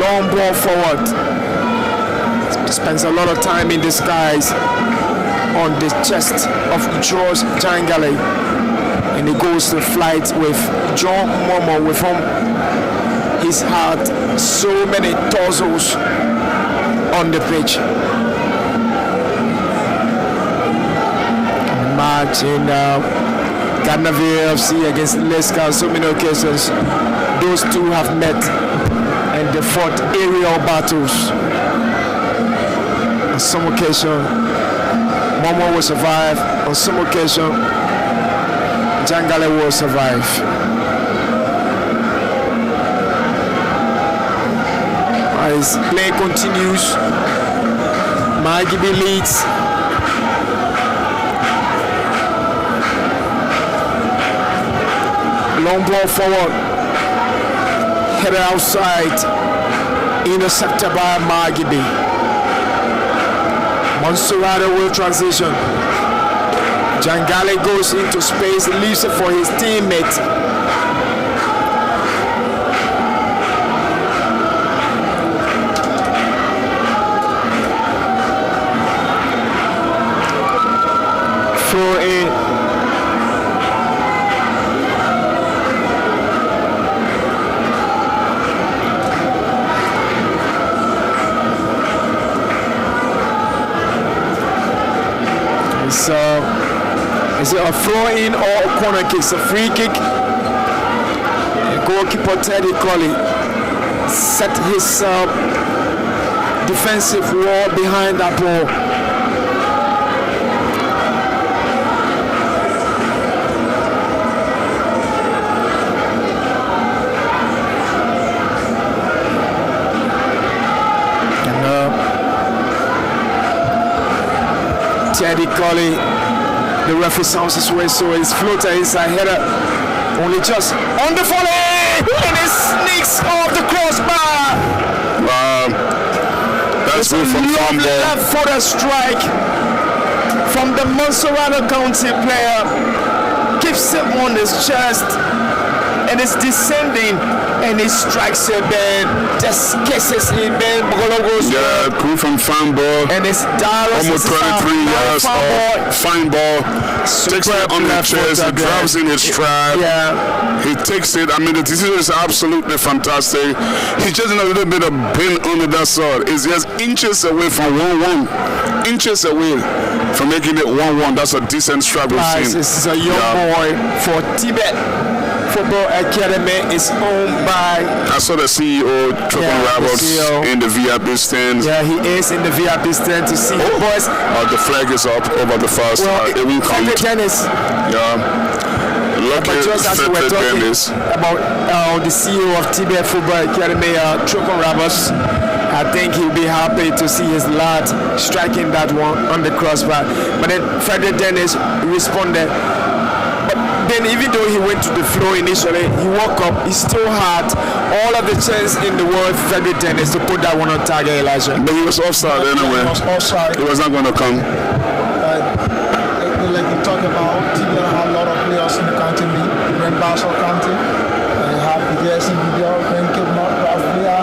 long ball forward. Spends a lot of time in disguise on the chest of George Jangale, and he goes to flight with John Momo, with whom he's had so many tussles on the pitch. Match in Carnaval FC against Leicester, so many occasions those two have met and they fought aerial battles. On some occasion, Momo will survive. On some occasion, Jangale will survive. As play continues, Magibe leads. Long ball forward, headed outside, intercepted by Magibe. Monserrato will transition. Jangale goes into space, leaves it for his teammate. Throw in. Is it a throw-in or a corner kick? It's a free kick. Goalkeeper Teddy Colley set his defensive wall behind that ball. And Teddy Colley, the referee sounds his way, so his floater is a header, only just on the volley, and it sneaks off the crossbar. That's good from lovely left-footed strike from the Monserrato County player. Keeps it on his chest, and it's descending, and he strikes it, man. Just kisses it, man. Yeah, cool from fine ball. And it's Dallas. Almost 23 yards off. Fine ball. Takes it on the chest. He drops in his stride. Yeah. He takes it. I mean, the decision is absolutely fantastic. He's just in a little bit of bend under that sword. It's just inches away from 1-1. Inches away from making it 1-1. That's a decent strike we've seen. This is a young boy for Tibet Football Academy. Is owned by. I saw the CEO, Triple Roberts, in the VIP stand. Yeah, he is in the VIP stand to see the boys. The flag is up over the first. It will count. Dennis. Yeah. Lucky just as we were talking about the CEO of Tibet Football Academy, Triple Roberts, I think he'll be happy to see his lad striking that one on the crossbar. But then Frederick Dennis responded. But then even though he went to the floor initially, he woke up, he still had all of the chance in the world for Frederick Dennis to put that one on target, Elijah. But he was offside anyway. He was offside. He was not going to come. Like you talk about, TBL have a lot of players in the county league. Brent Basel County, have BDS in BDL, Brent Cape North, Ralph Blair,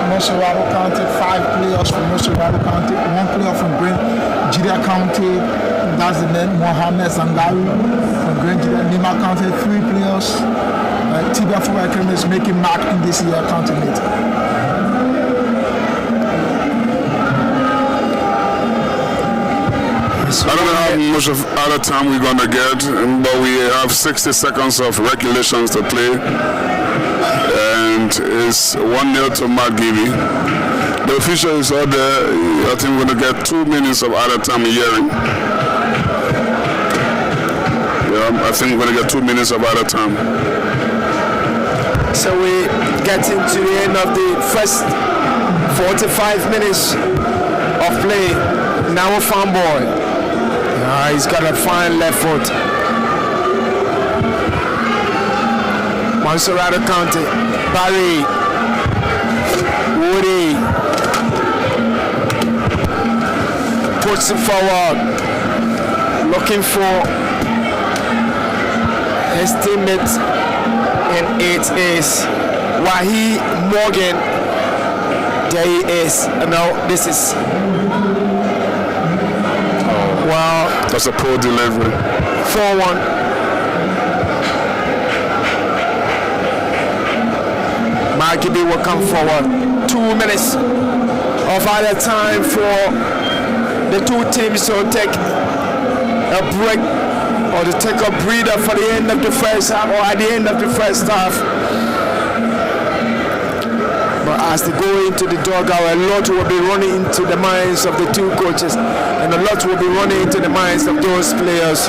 Monserrato County, 5 players from Monserrato County, 1 player from Brent Jida County, that's the name, Mohamed Zangaru from Brent Jida, Lima County, 3 players. TBL Football Academy is making mark in this year county league. I don't know how much of other time we're going to get, but we have 60 seconds of regulations to play. And it's 1-0 to McGibby. The official is out there. I think we're going to get 2 minutes of other time hearing. Yeah, I think we're going to get 2 minutes of other time. So we get into the end of the first 45 minutes of play. Now a farm boy. He's got a fine left foot. Monserrato County. Barry. Woody. Puts it forward. Looking for his teammate. And it is Wahi Morgan. There he is. No, this is... Wow. That's a poor delivery. 4-1. McGibby will come forward. 2 minutes of other time for the two teams to take a break or to take a breather for the end of the first half or at the end of the first half. But as they go into the dugout, a lot will be running into the minds of the two coaches, and a lot will be running into the minds of those players.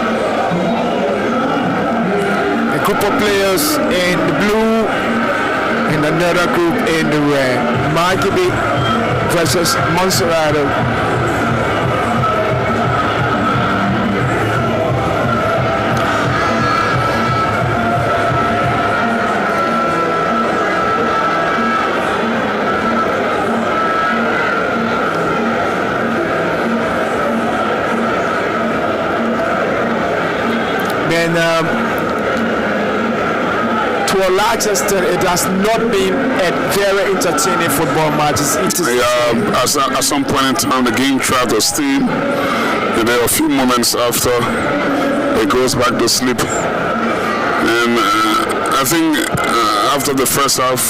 A group of players in the blue and another group in the red. McGibby versus Monserrato. To a large extent, it has not been a very entertaining football match. At some point in time, the game tried to steam. And there are a few moments after it goes back to sleep. And I think after the first half,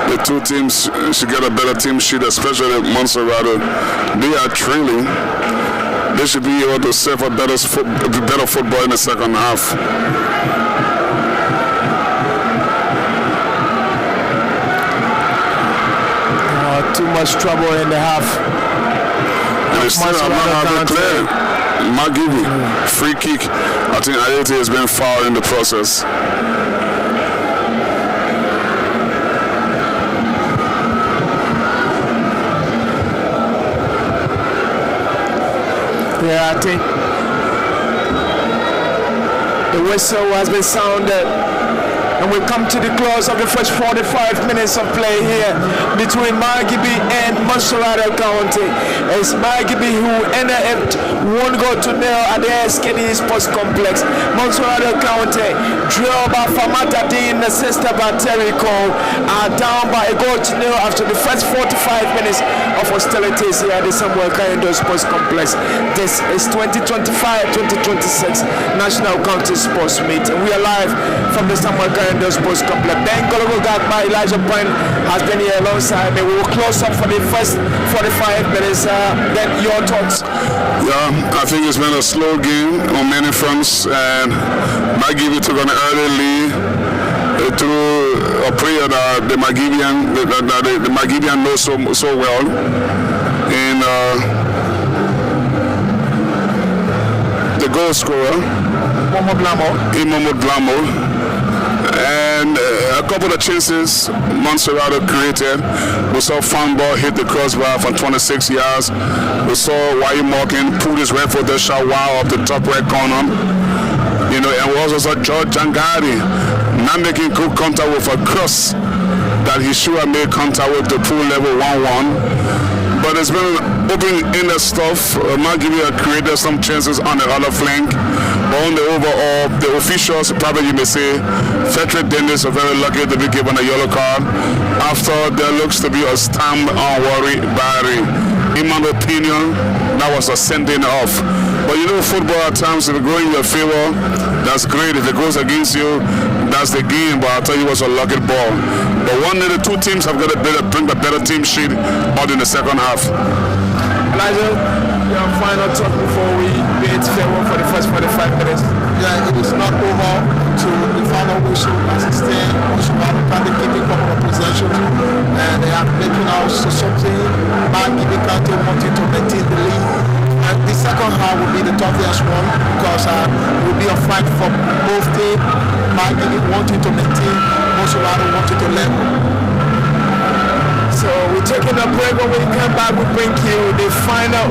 the two teams should get a better team sheet, especially Monserrato. They are trailing. They should be able to serve a better football in the second half. Too much trouble in the half. And it's still not clear. McGibby, free kick. I think Ayete has been fouled in the process. Yeah, I think the whistle has been sounded. And we come to the close of the first 45 minutes of play here between McGibby and Monserrato County. It's McGibby who ended up 1-0 at the SKD Sports Complex. Monserrato County, drilled by Famata Dean, assisted by Terry Cole, are down by 1-0 after the first 45 minutes of hostilities here at the Samuel Kayendo Sports Complex. This is 2025-2026 National County Sports Meet. And we are live from the Samuel Kayendo Sports Complex. Ben Gologo Gagba, Elijah Pine has been here alongside me. We will close up for the first 45 minutes. Then your thoughts? Yeah, I think it's been a slow game on many fronts, and McGibby took an early lead through a player that the McGibbian knows so well. And the goal scorer, Imomo Blamo. And a couple of chances Montserrat created. We saw Fan Ball hit the crossbar from 26 yards. We saw Wai Morgan pull his right foot shot wow up the top right corner. You know, and we also saw George Jangari not making good contact with a cross that he should have made contact with the pool level 1-1. But it's been open-ended stuff. Margibi created some chances on the other flank. But on the overall, the officials, probably you may say, Frederick Dennis are very lucky to be given a yellow card after there looks to be a stamp on worry Barry. In my opinion, that was a sending off. But you know, football at times, if it goes in your favor, that's great. If it goes against you, that's the game. But I'll tell you, it was a lucky ball. But one of the two teams have got to bring a better team sheet out in the second half. Elijah, your final talk before we bid farewell for the first 45 minutes. Yeah, it is not over to the final whistle as it stands. Oshimano can be keeping couple of possessions and they are making out something. Margibi County wanting to maintain the lead. And the second half will be the toughest one because it will be a fight for both teams. Margibi wanting to maintain, Oshimano wanting to level. So we're taking a break. When we come back, we bring you the final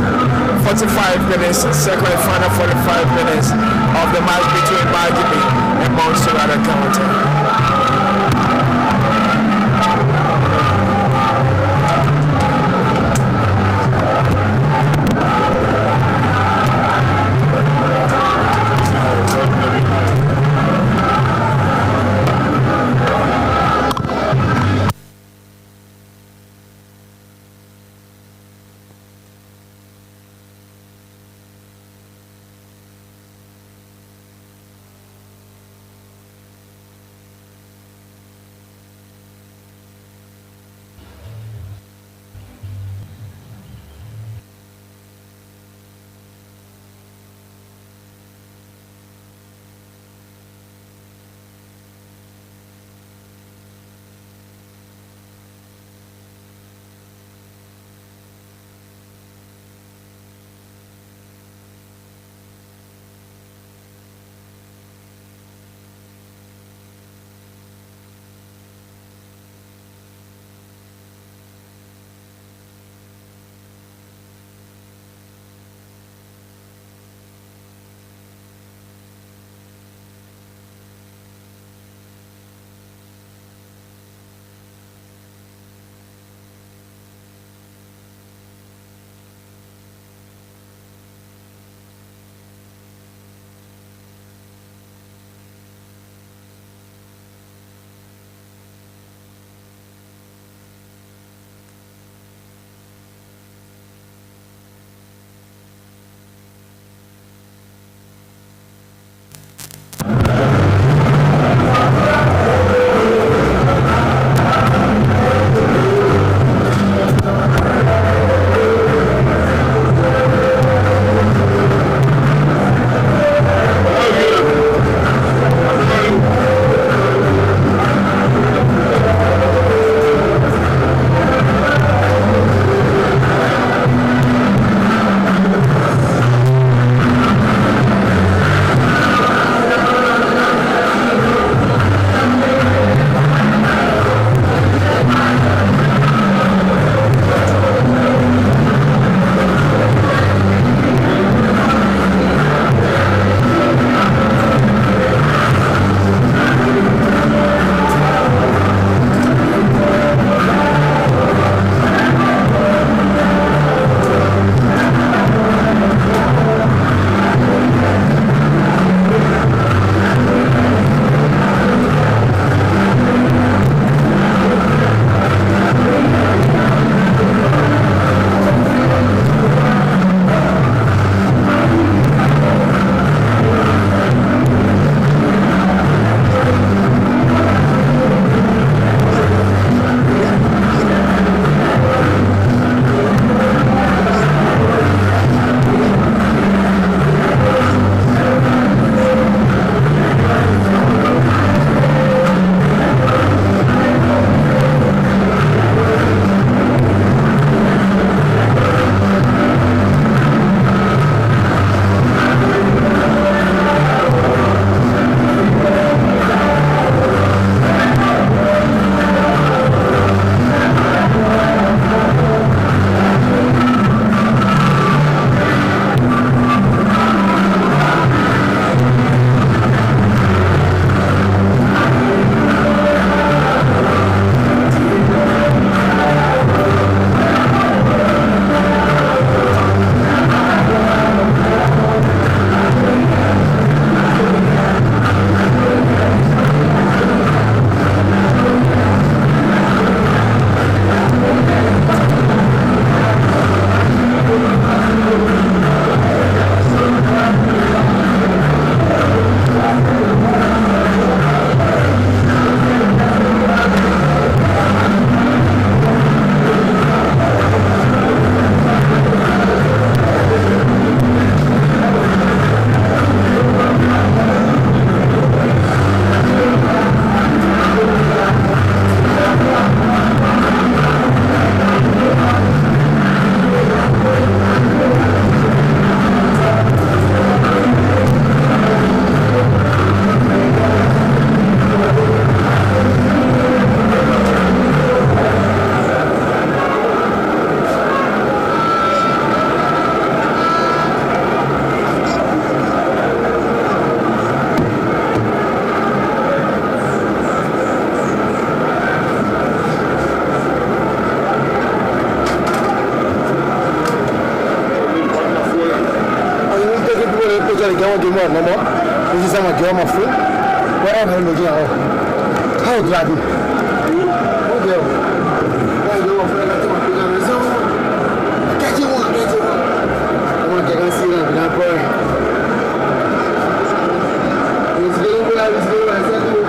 45 minutes, second and final 45 minutes of the match between Margibi and Montserrat County. won't give more no more. This is someone give more food. Whatever I'm looking at. How do I do? Oh, girl. Why do you want to let me go? Get you one. I want to get and see that without boy. It's getting good. I said to you.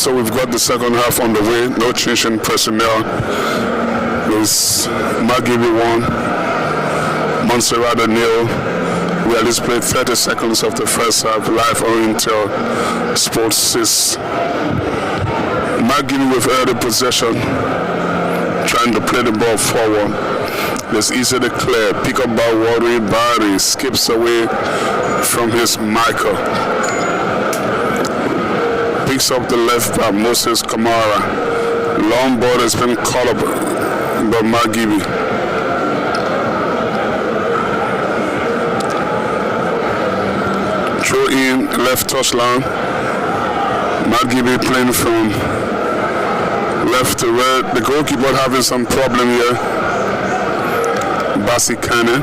So we've got the second half on the way. No change in personnel. It's Magibi 1, Montserrat 0. We at least played 30 seconds of the first half live on Intel Sports 6. Magibi with early possession, trying to play the ball forward. It's easy to clear. Pick up by Wari Bari. Skips away from his Michael. Picks up the left by Moses Kamara. Long ball has been caught up by Magibi. Throw in left touchline. Magibi playing from left to right. The goalkeeper having some problem here. Basi Kane.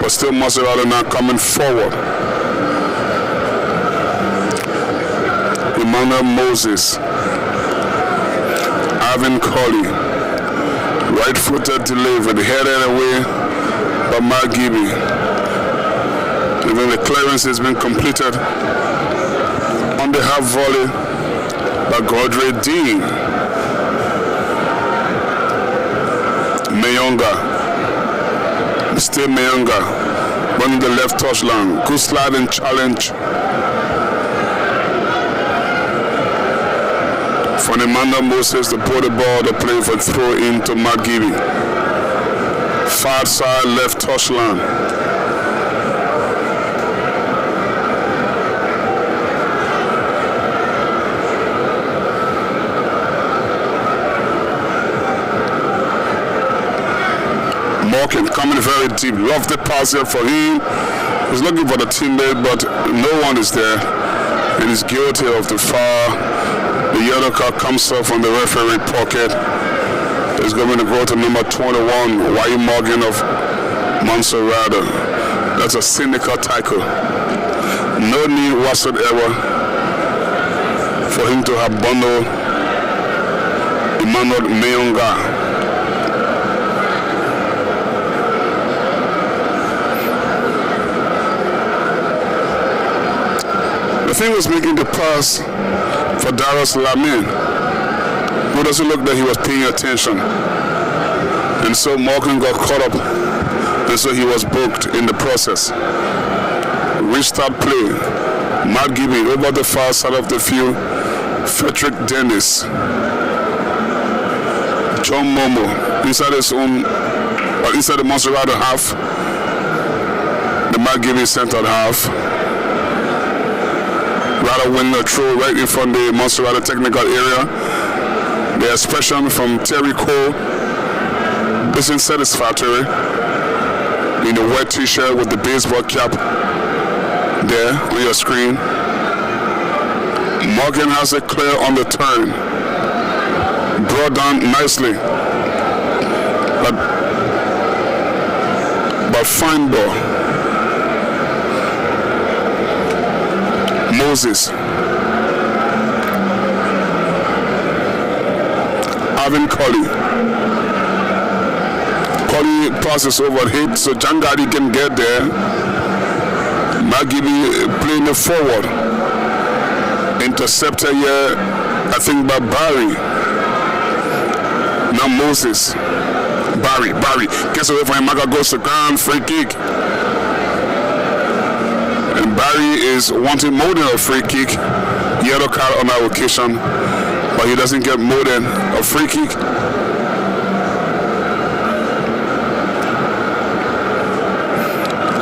But still Mozzarella now coming forward. Emmanuel Moses. Ivan Colley. Right-footed delivery. Headed away by Magibi. Even the clearance has been completed on the half volley by Godre Dean. Mayonga. Still Mayonga. Running the left touchline. Good sliding challenge from Emmanuel Moses to put the ball to play for throw into Magibi. Far side left touchline. Morgan coming very deep. Love the pass here for him. He's looking for the teammate, but no one is there. And he's guilty of the foul. The yellow card comes off on the referee pocket. It's going to go to number 21, Y. Morgan of Montserrat. That's a cynical tackle. No need whatsoever for him to have bundled Emmanuel Mayonga. The thing was making the pass for Darius Lamin, who doesn't look like he was paying attention. And so Morgan got caught up, and so he was booked in the process. Restart play. Magibi over the far side of the field. Frederick Dennis. John Momo inside his own, inside the Montserrat half. The Magibi centered half. Rather win the throw right in front of the Montserrat technical area. The expression from Terry Cole isn't satisfactory. In the white t-shirt with the baseball cap there on your screen. Morgan has it clear on the turn. Brought down nicely. But fine ball. Moses. Ivan Colley. Colley passes over hit, so Jangadi can get there. Magibi playing it forward. Interceptor here, I think by Barry. Now Moses. Barry gets away from him. Maga goes to ground, free kick. And Barry is wanting more than a free kick. Yellow card on that occasion, but he doesn't get more than a free kick.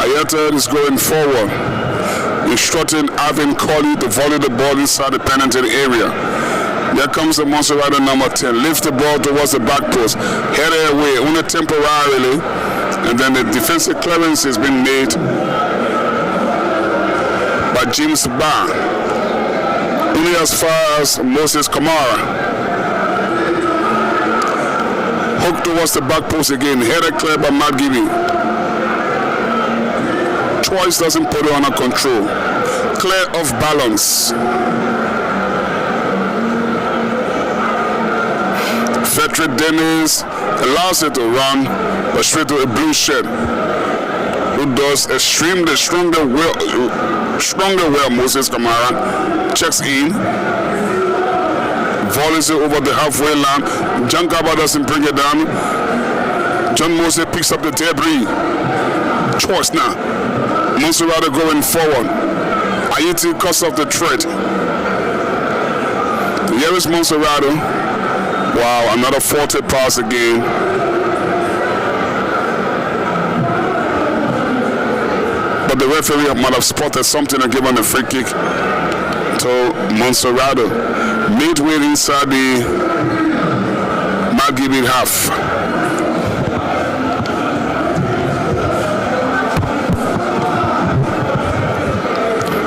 Ayeta is going forward, instructing Ivan Colley to volley the ball inside the penalty area. Here comes the Montserrat number 10. Lift the ball towards the back post. Headed away, only temporarily. And then the defensive clearance has been made by James Barr. Only as far as Moses Kamara. Hooked towards the back post again. Headed clear by Magibi. Twice doesn't put it under control. Clear of balance. Frederick Dennis allows it to run, but straight to a blue shirt who does extremely stronger well Moses Kamara checks in. volleys it over the halfway line. Jangaba doesn't bring it down. John Mose picks up the debris. Choice now. Monserrato going forward. Ayiti cuts off the thread. Here is Monserrato. Wow, another faulted pass again. But the referee might have spotted something and given a free kick to Monserrato. Midway inside the Margibi half.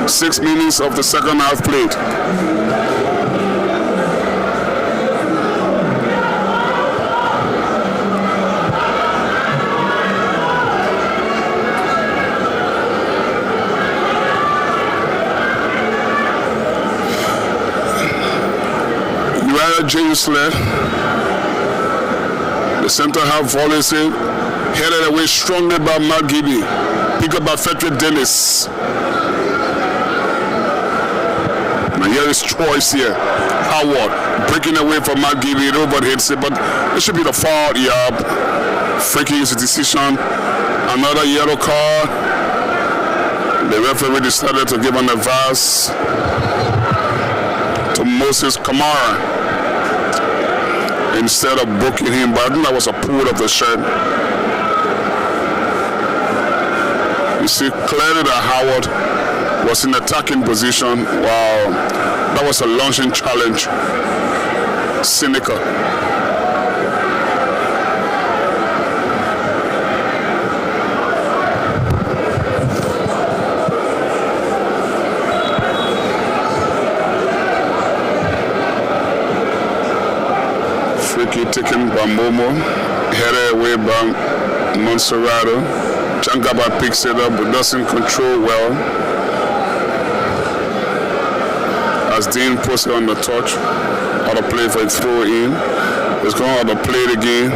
Six minutes of the second half played. James led. The center half volleys it, headed away strongly by Margibi. Pick up by Frederick Dennis. Now here is choice here. Howard breaking away from Margibi. Nobody hits it, but it should be the foul. Yeah, freaking is a decision. Another yellow card. The referee decided to give an advice to Moses Kamara instead of booking him, but I think that was a pull of the shirt. You see clearly that Howard was in attacking position. Wow, that was a launching challenge. Cynical. Taken by Momo, headed away by Monserrato. Jangaba picks it up but doesn't control well. As Dean puts it on the touch, out of play for a throw in. It's going out of play again.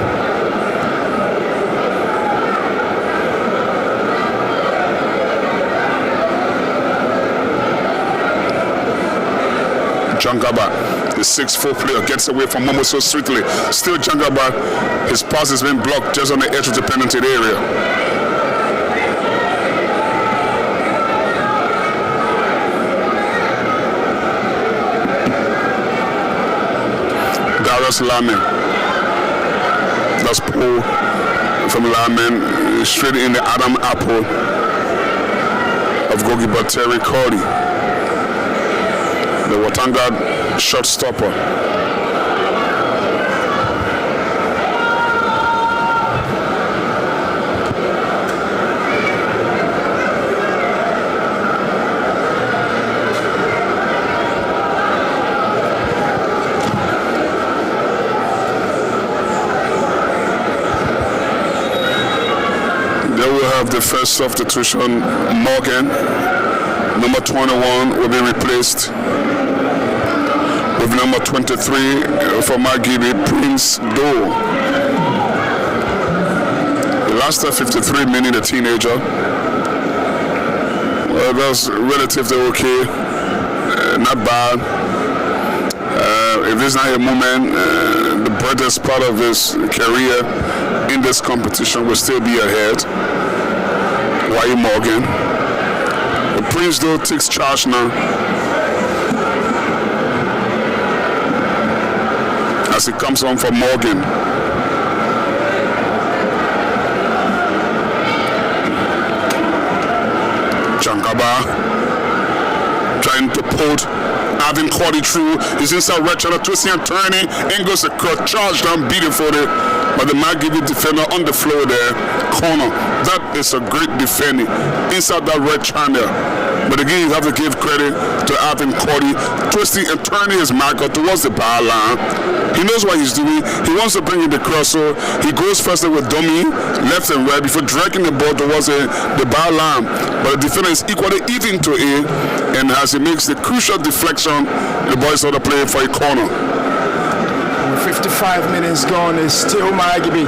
Jangaba, the 6'4" player, gets away from Momo so sweetly. Still Jangaba, his pass has been blocked just on the edge of the penalty area. Darius Lamin. That's pull from Lamin straight in the Adam apple of goalkeeper Terry Cody. The Watanga shot stopper. Then we'll have the first substitution. Morgan, number 21, will be replaced with number 23 for Margibi, Prince Doe. The last 53 minutes, a teenager. Well, that's relatively okay, not bad. If it's not a moment, the brightest part of his career in this competition will still be ahead. Y. Morgan. The Prince Doe takes charge now. As he comes on for Morgan. Jangaba trying to put Alvin Cordy through. He's inside right channel, twisting and turning. Angles a cut, charge down beautifully. But the Margibi defender on the floor there. Corner. That is a great defending inside that red channel. But again, you have to give credit to Alvin Cordy, twisting and turning his marker towards the bar line. He knows what he's doing. He wants to bring in the crosser. He goes first with dummy, left and right, before dragging the ball towards the bar line. But the defender is equally eating to it, and as he makes the crucial deflection, the boys are playing for a corner. 55 minutes gone, it's still Margibi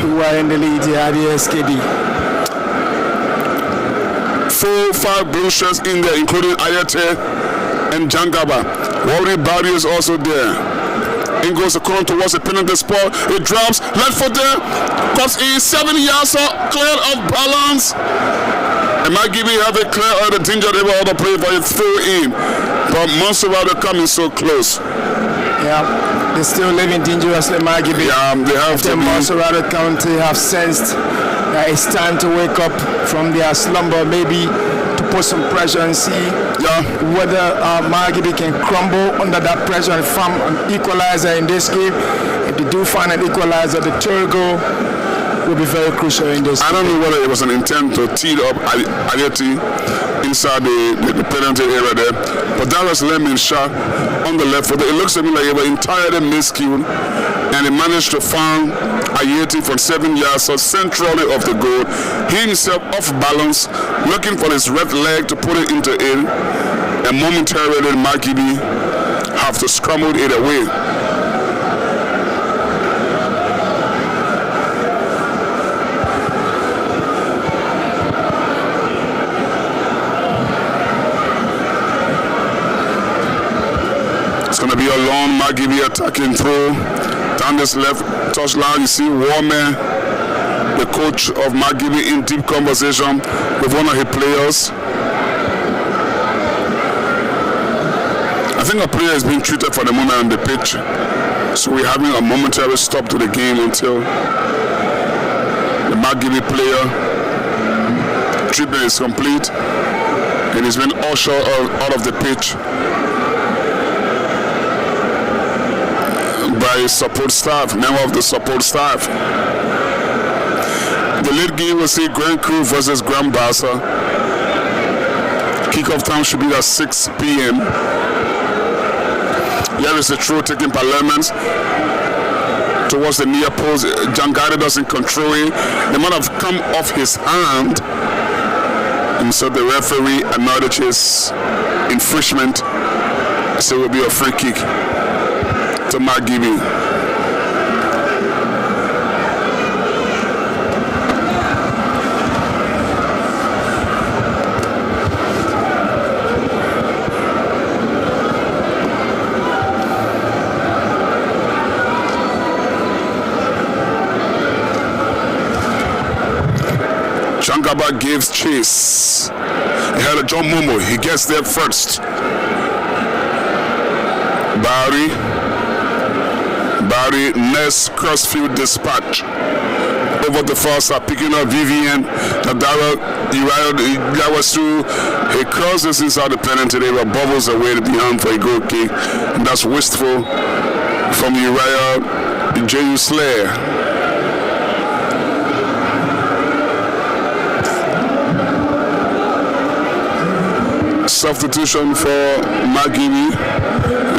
who are in the lead here at the SKD. 4-5 blue shirts in there, including Ayate and Jangaba. Wally Barry is also there. In goes the corner towards the penalty spot. It drops. Left foot there. Cuts in. 7 yards out. Clear of balance. And Magibi have a clear out of the danger they were to play for it through in. But Monserrato coming so close. Yeah, they're still living dangerously, Magibi. Yeah, they have to be. Monserrato County have sensed that it's time to wake up from their slumber, maybe to put some pressure and see whether Magibi can crumble under that pressure and find an equalizer in this game. If they do find an equalizer, the third goal will be very crucial in this. I don't know whether it was an intent to tee up Ayeti inside the penalty area there, but that was Lemon's shot on the left foot. It looks to me like it was entirely miscued, and he managed to find Ayeti from 7 yards so centrally off the goal. He himself off balance, looking for his left leg to put it into it, and momentarily Magibi have to scramble it away. It's going to be a long Magibi attacking through down this left touchline. You see Warman, the coach of Magibi, in deep conversation with one of his players. I think a player is being treated for the moment on the pitch, so we're having a momentary stop to the game until the Magibi player treatment is complete and he's been ushered out of the pitch by support staff, member of the support staff. The lead game will see Grand Crew versus Grand Bassa. Kickoff time should be at 6 p.m. Here is the throw taking Parliament towards the near post. Jangari doesn't control it. They might have come off his hand, and so the referee acknowledges infringement. So it will be a free kick to Magibi. Changaba gives chase. Ahead of John Momo. He gets there first. Barry, Ness, Crossfield Dispatch. Over the far side, picking up Vivian. He crosses inside the penalty area, bubbles away behind for a goal kick. And that's wasteful from Uriah J.U. Slayer. Substitution for Magibi.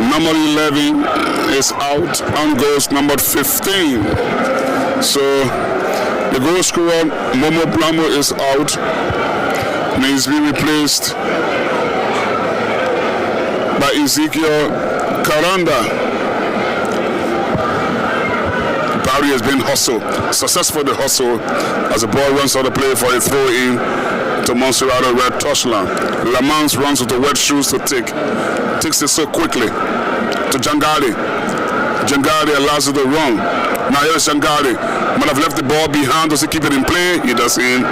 Number 11 is out. On goes number 15. So the goal scorer Momo Blamo is out and he's being replaced by Ezekiel Karanda. Barry has been hustled. Successful the hustle as the ball runs out of play for a throw in to Monserrato red touchline. Lamans runs with the wet shoes to takes it so quickly to Jangari. Jangari allows it to run. Now here's Jangari. Might have left the ball behind. Does he keep it in play? He doesn't.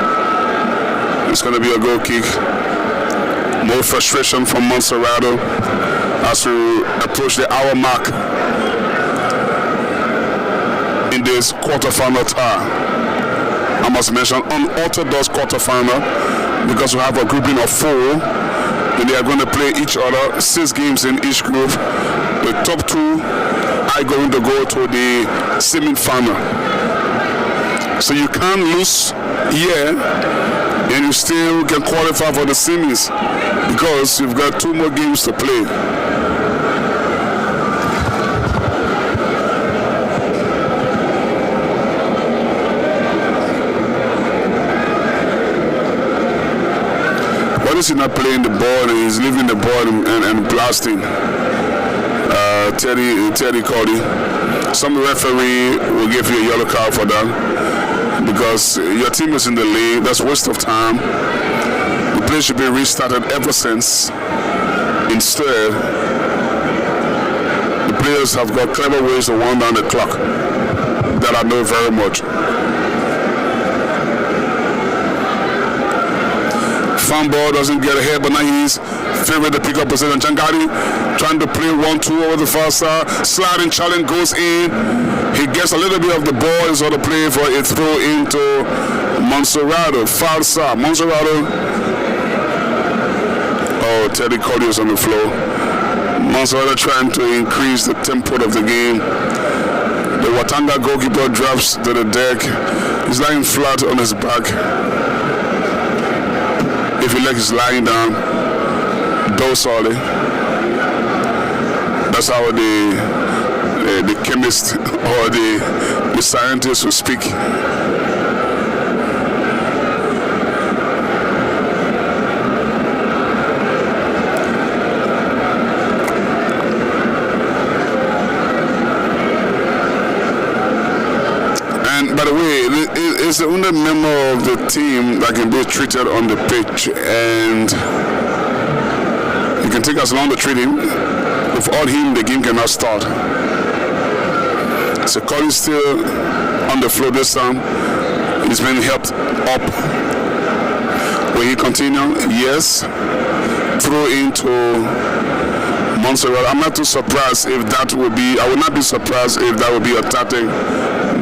It's going to be a goal kick. More frustration from Monserrato as we approach the hour mark in this quarterfinal tie. I must mention unorthodox quarterfinal because we have a grouping of 4 and they are going to play each other 6 games in each group. The top 2 are going to go to the semi-final. So you can't lose here and you still can qualify for the semis because you've got 2 more games to play. He's not playing the ball, he's leaving the ball and blasting Teddy Cody. Some referee will give you a yellow card for that because your team is in the lead. That's a waste of time. The play should be restarted ever since. Instead, the players have got clever ways to wind down the clock that I know very much. Fan ball doesn't get ahead, but now he's favored to pick up position. Changari trying to play 1-2 over the far side. Sliding challenge goes in. He gets a little bit of the ball. He's going to play for a throw into Monserrato. Far side. Monserrato. Oh, Teddy Cordius on the floor. Monserrato trying to increase the tempo of the game. The Watanga goalkeeper drops to the deck. He's lying flat on his back. If your leg is lying down, docilely. That's how the chemist or the scientist will speak. And by the way, it's the only member of the team that can be treated on the pitch, and you can take as long to treat him. Without him, the game cannot start. So Collins still on the floor this time. He's been helped up. Will he continue? Yes. Throw into Montserrat. I'm not too surprised if that will be. I would not be surprised if that would be a tactic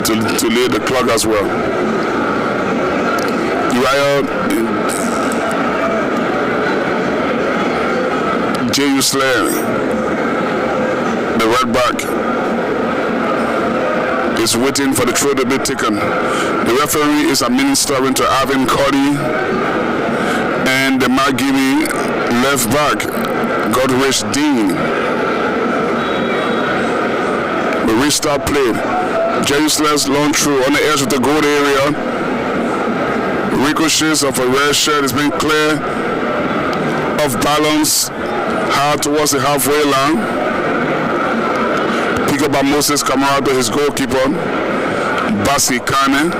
to lay the clock as well. Uriah, J.U. Slayer, the right back, is waiting for the throw to be taken. The referee is administering to Alvin Cody, and the McGibby left back, Godrich Dean. The restart played. J.U. Slayer's long through on the edge of the goal area. Ricochets of a red shirt has been clear of balance, hard towards the halfway line. Pick up by Moses Camarado, his goalkeeper, Basi Kane.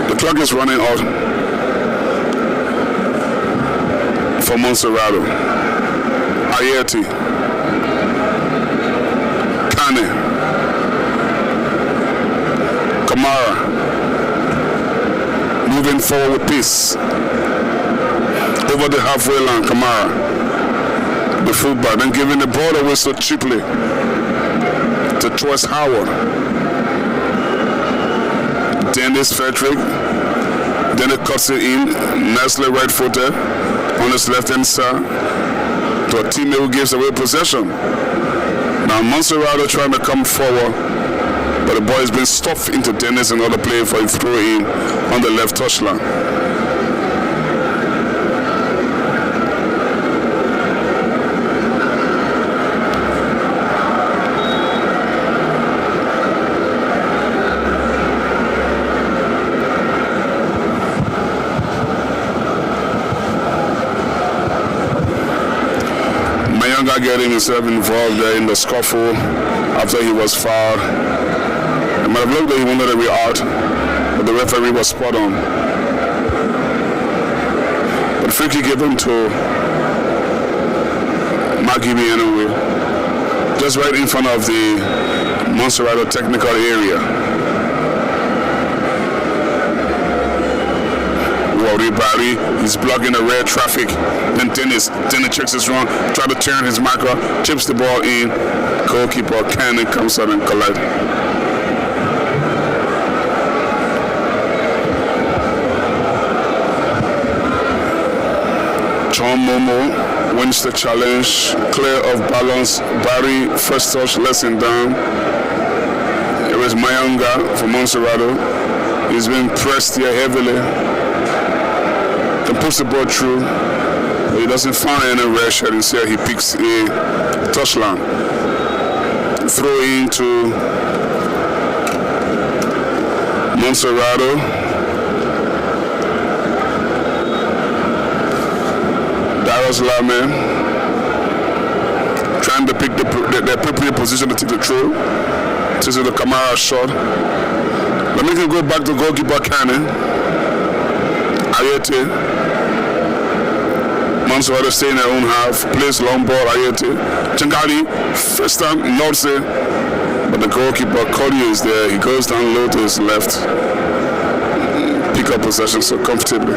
The clock is running out for Monserrato. Ayeti. Kane. Kamara. Moving forward with peace. Over the halfway line, Kamara. The fullback. Then giving the ball away so cheaply to Troyce Howard. Dennis Frederick. Then it cuts it in. Nicely right-footed on his left-hand side to a teammate who gives away possession. Now Monserrato trying to come forward, but the ball has been stuffed into Dennis and other play for a throw-in on the left touchline. Getting himself involved there in the scuffle after he was fouled. It might have looked like he wanted to be out, but the referee was spot on. But free kick given to McGibby anyway, just right in front of the Monserrato technical area. Barry, he's blocking the red traffic. Then Dennis checks his run, try to turn his marker, chips the ball in. Goalkeeper Cannon comes out and collides. John Momo wins the challenge, clear of balance. Barry, first touch, lesson down. It was Mayanga for Monserrato. He's been pressed here heavily. Can push the ball through, but he doesn't find any red shirt. Instead, he picks a touchline. Throw into Monserrato. Darius Lame trying to pick the appropriate position to take the throw. This is the Kamara shot. Let me go back to goalkeeper Cannon. Ayete. Montserrat stay in their own half. Plays long ball. Ayete. Chingali. First time. North. But the goalkeeper Cody is there. He goes down low to his left. Pick up possession so comfortably.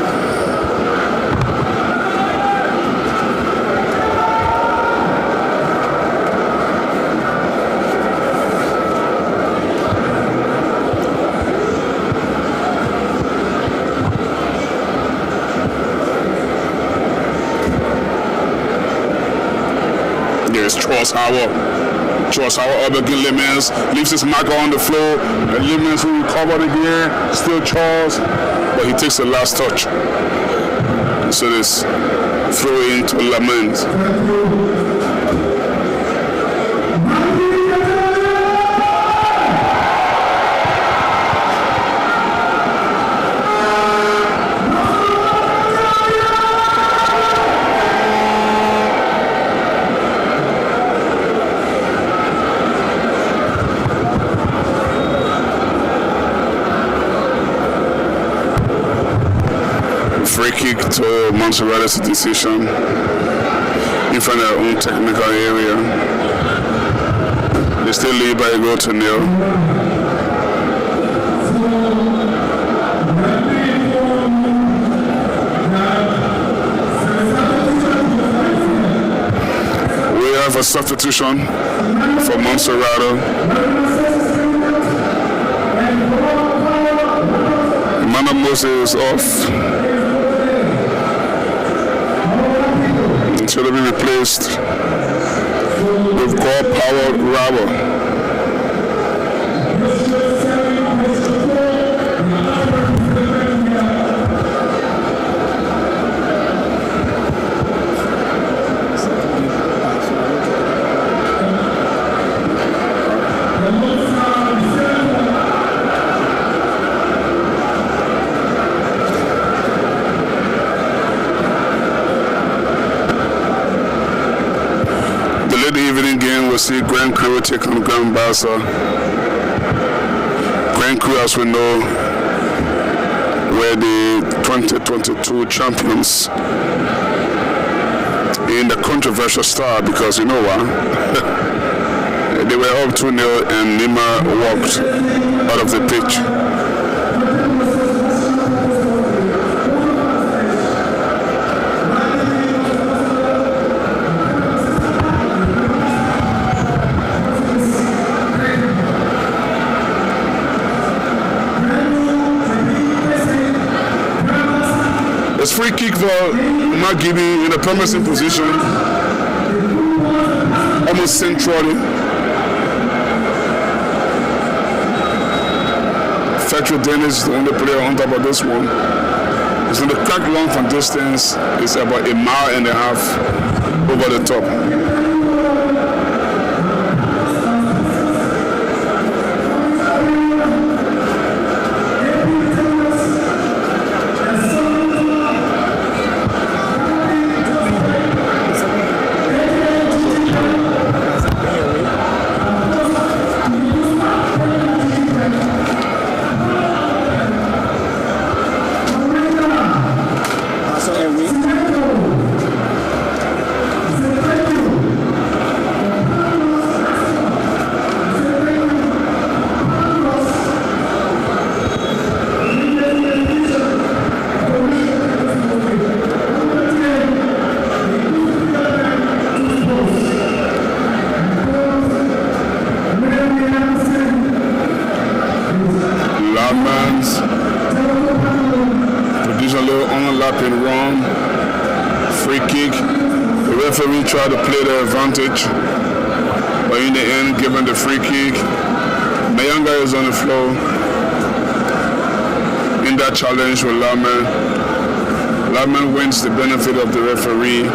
There's Charles Howard. Charles Howard up against Lemons, leaves his marker on the floor, and Lemons will recover again. Still Charles, but he takes the last touch. So this throw into Lemons. Free kick to Montserrat's decision in front of their own technical area. They still lead by a goal to 0. We have a substitution for Montserrat. Emmanuel Moses is off. Should have been replaced with God Power Rubber. The evening game, we'll see Grand Crew take on Grand Bassa. Grand Crew, as we know, were the 2022 champions in the controversial start because you know what? They were up 2-0 and Nima walked out of the pitch. Free kick for Magibi in a promising position, almost centrally. Fetcher Dennis is the only player on top of this one. It's in the crack long from distance. It's about 1.5 miles over the top. Referee tried to play the advantage, but in the end, given the free kick, Mayanga is on the floor in that challenge with Laman. Laman wins the benefit of the referee.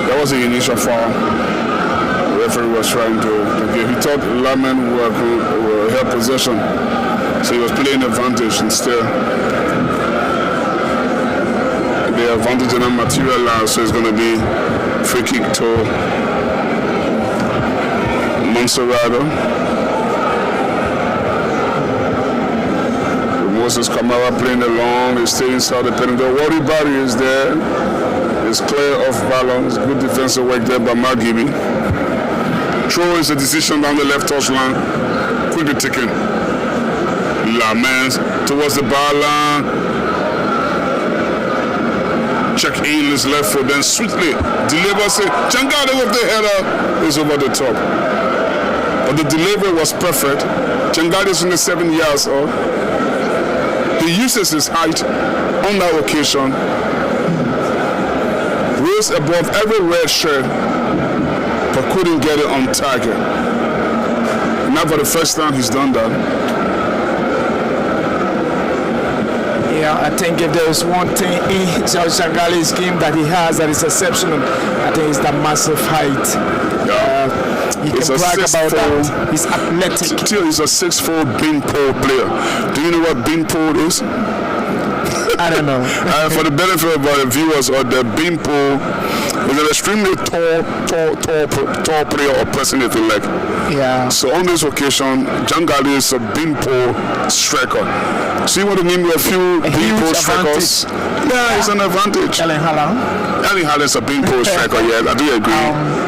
That was the initial foul. The referee was trying to give. He thought Laman will help possession. So he was playing advantage instead. The advantage did not materialize, so it's going to be free kick to Monserrato. Moses Kamara playing along, they stay inside the penalty. Wadi Bari is there. It's clear off balance. Good defensive work there by Magibi. Throw is a decision down the left touchline. Quickly taken. Lamens towards the bar line. Check in his left foot, then sweetly delivers it. Changade with the header is over the top. But the delivery was perfect. Changade is in the 7 yards off. He uses his height on that occasion. Rose above every red shirt, but couldn't get it on target. Not for the first time he's done that. Yeah, I think if there is one thing in George Shangali's game that he has that is exceptional, I think it's that massive height. He can brag about that. He's athletic. Still, he's a 6'4" bean pole player. Do you know what bean pole is? I don't know. For the benefit of our viewers, or the bean pole is an extremely tall player or person, if you like. Yeah. So on this occasion, Jangali is a bean pole striker. See what I mean with a few bean pole strikers? Yeah, it's an advantage. Ellen Hallam is a bean pole striker, yeah, I do agree.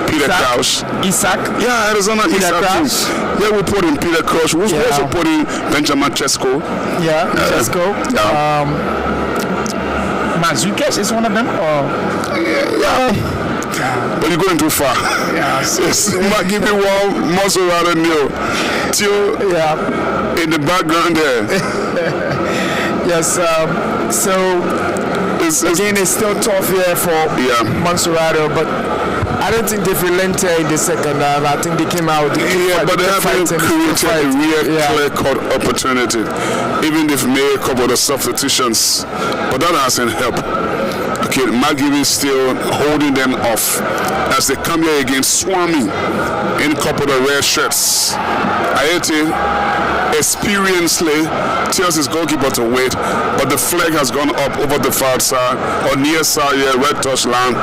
Peter Crouch. Isaac. Yeah, Arizona Isaac. Yeah, we put in Peter Crouch. We also put in Benjamin Chesko. Yeah, Chesko. Mazukes is one of them? Yeah. But you're going too far. Yes. Might give you one muscle rather new. Till in the background there. Yes. So again, it's still tough here for Monserrato, but I don't think they've relented in the second half. I think they came out. But they haven't created a real clear-cut opportunity. Even if made a couple of substitutions, but that hasn't helped. Okay, Magibi is still holding them off as they come here against Swami in a couple of red shirts. Ayete experiencely tells his goalkeeper to wait, but the flag has gone up over the far side or near side here, red touch line.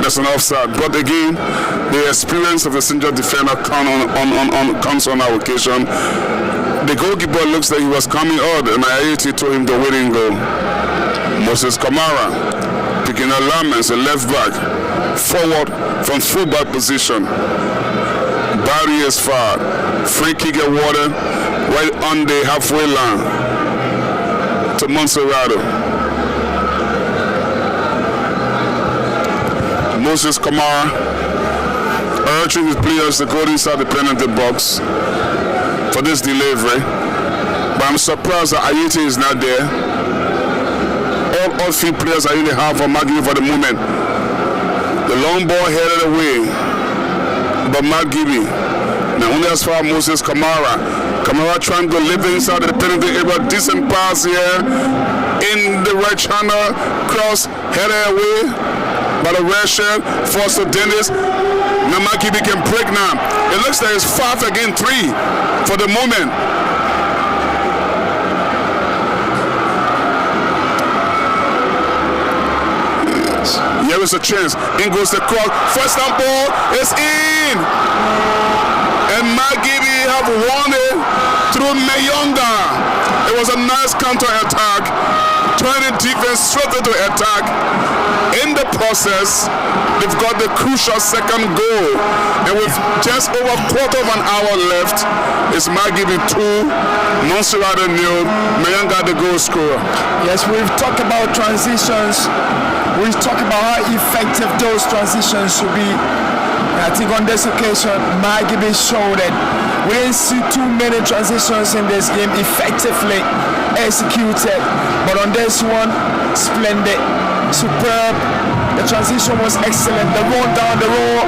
That's an offside. But again, the experience of the senior defender comes on our occasion. The goalkeeper looks like he was coming out, and Ayete told him the winning goal. Moses Kamara picking a Lamens, a left back, forward from fullback position. Barry is far. Free kick awarded right on the halfway line to Monserrato. Moses Kamara urging his players to go inside the penalty box for this delivery. But I'm surprised that Ayete is not there. All three players are in the half of Magibi for the moment. The long ball headed away by Magibi. Now only as far as Moses Kamara. Kamara trying to live inside the penalty area. Decent pass here. In the right channel. Cross headed away by the red shirt. Forced to Dennis. Now Magibi can break now. It looks like it's 5 against 3 for the moment. Here is a chance. In goes the cross. First down ball is in. And Magibi have won it through Mayonga. It was a nice counter-attack. Turning defense straight into attack. In the process, they've got the crucial second goal. And with just over a quarter of an hour left, it's Magibi 2, Monserrato 0, Mayonga the goal scorer. Yes, we've talked about transitions. We've talked about how effective those transitions should be. I think on this occasion, Magibi showed that we didn't see too many transitions in this game effectively executed. But on this one, splendid, superb. The transition was excellent. The run down the road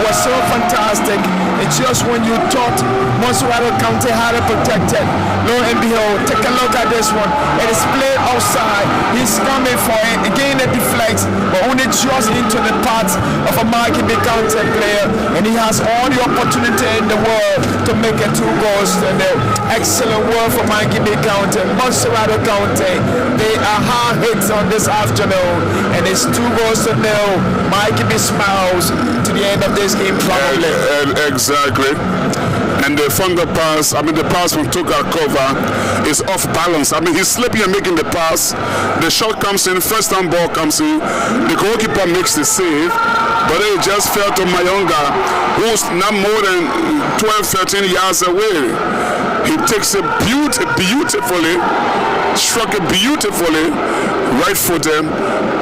was so fantastic. It's just when you thought Monserrato County had it protected, lo and behold, take a look at this one. It is played outside. He's coming for it. Again, it deflects, but only just into the path of a Mikey B County player, and he has all the opportunity in the world to make it 2 goals to nil. Excellent work for Mikey B County. Montserrat County, they are hard hits on this afternoon, and it's 2 goals to nil. Mikey B smiles to the end of this game probably. Exactly. And the Thunder pass, the pass from Tuka Cover is off balance. He's slipping and making the pass. The shot comes in, first time ball comes in. The goalkeeper makes the save, but it just fell to Mayonga, who's not more than 12, 13 yards away. He takes it beautifully, struck it beautifully, right footed,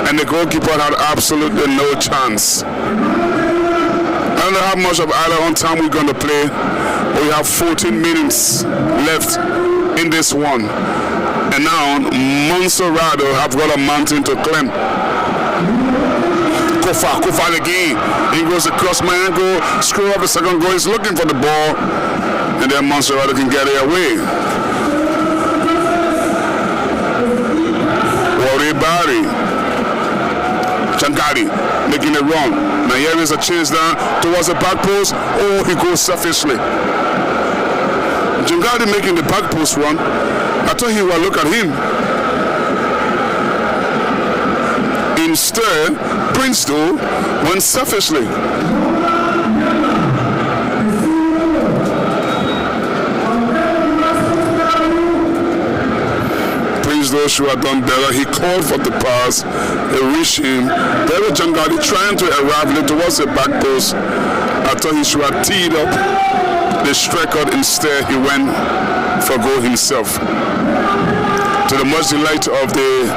and the goalkeeper had absolutely no chance. I don't know how much of either on time we're going to play. We have 14 minutes left in this one. And now Montserrat have got a mountain to climb. Kofa again. He goes across my ankle, screw up a second goal. He's looking for the ball. And then Montserrat can get it away. Worry Barry. Changari making it wrong. Now here is a chase down towards the back post. Oh, he goes selfishly. Changari making the back post run. I thought he would look at him. Instead, Princeton went selfishly. Those who had done better, he called for the pass, it reached him. There was Jangadi trying to arrive towards the back post. I thought he should have teed up the striker. Instead, he went for goal himself. To the much delight of the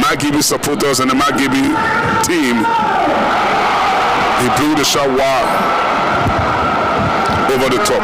Magibi supporters and the Magibi team, he blew the shot wide over the top.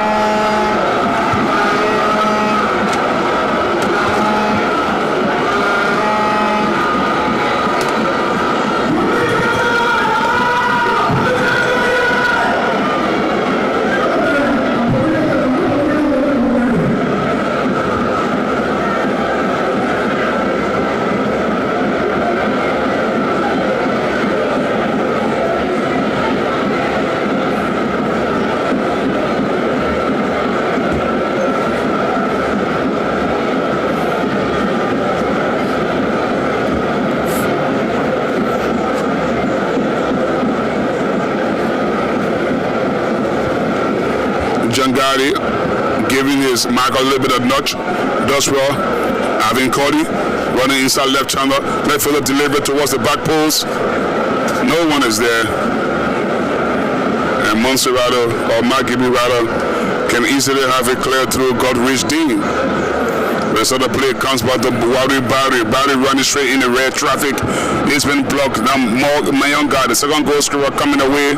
Jangari giving his mark a little bit of nudge, does well. Having Cody running inside left channel, left fielder delivery towards the back post. No one is there. And Montserrat or Magibi rather can easily have it cleared through Godrich Dean. The other play comes back to Barry running straight in the red traffic. He's been blocked. Now Mayonga, the second goal scorer, coming away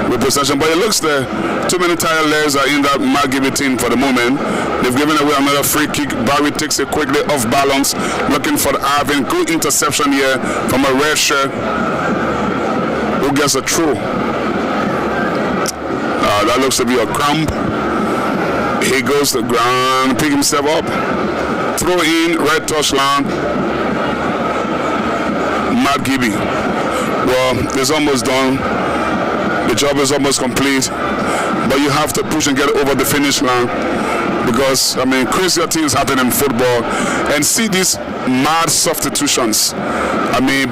with possession. But it looks there, too many tire layers are in that Magibi team for the moment. They've given away another free kick. Barry takes it quickly off balance, looking for Arvin. Good interception here from a red shirt who gets a throw. That looks to be a cramp. He goes to the ground, pick himself up. Throw in, right touchline. Matt Gibby. Well, it's almost done. The job is almost complete. But you have to push and get over the finish line. Because, crazier things happen in football. And see these mad substitutions.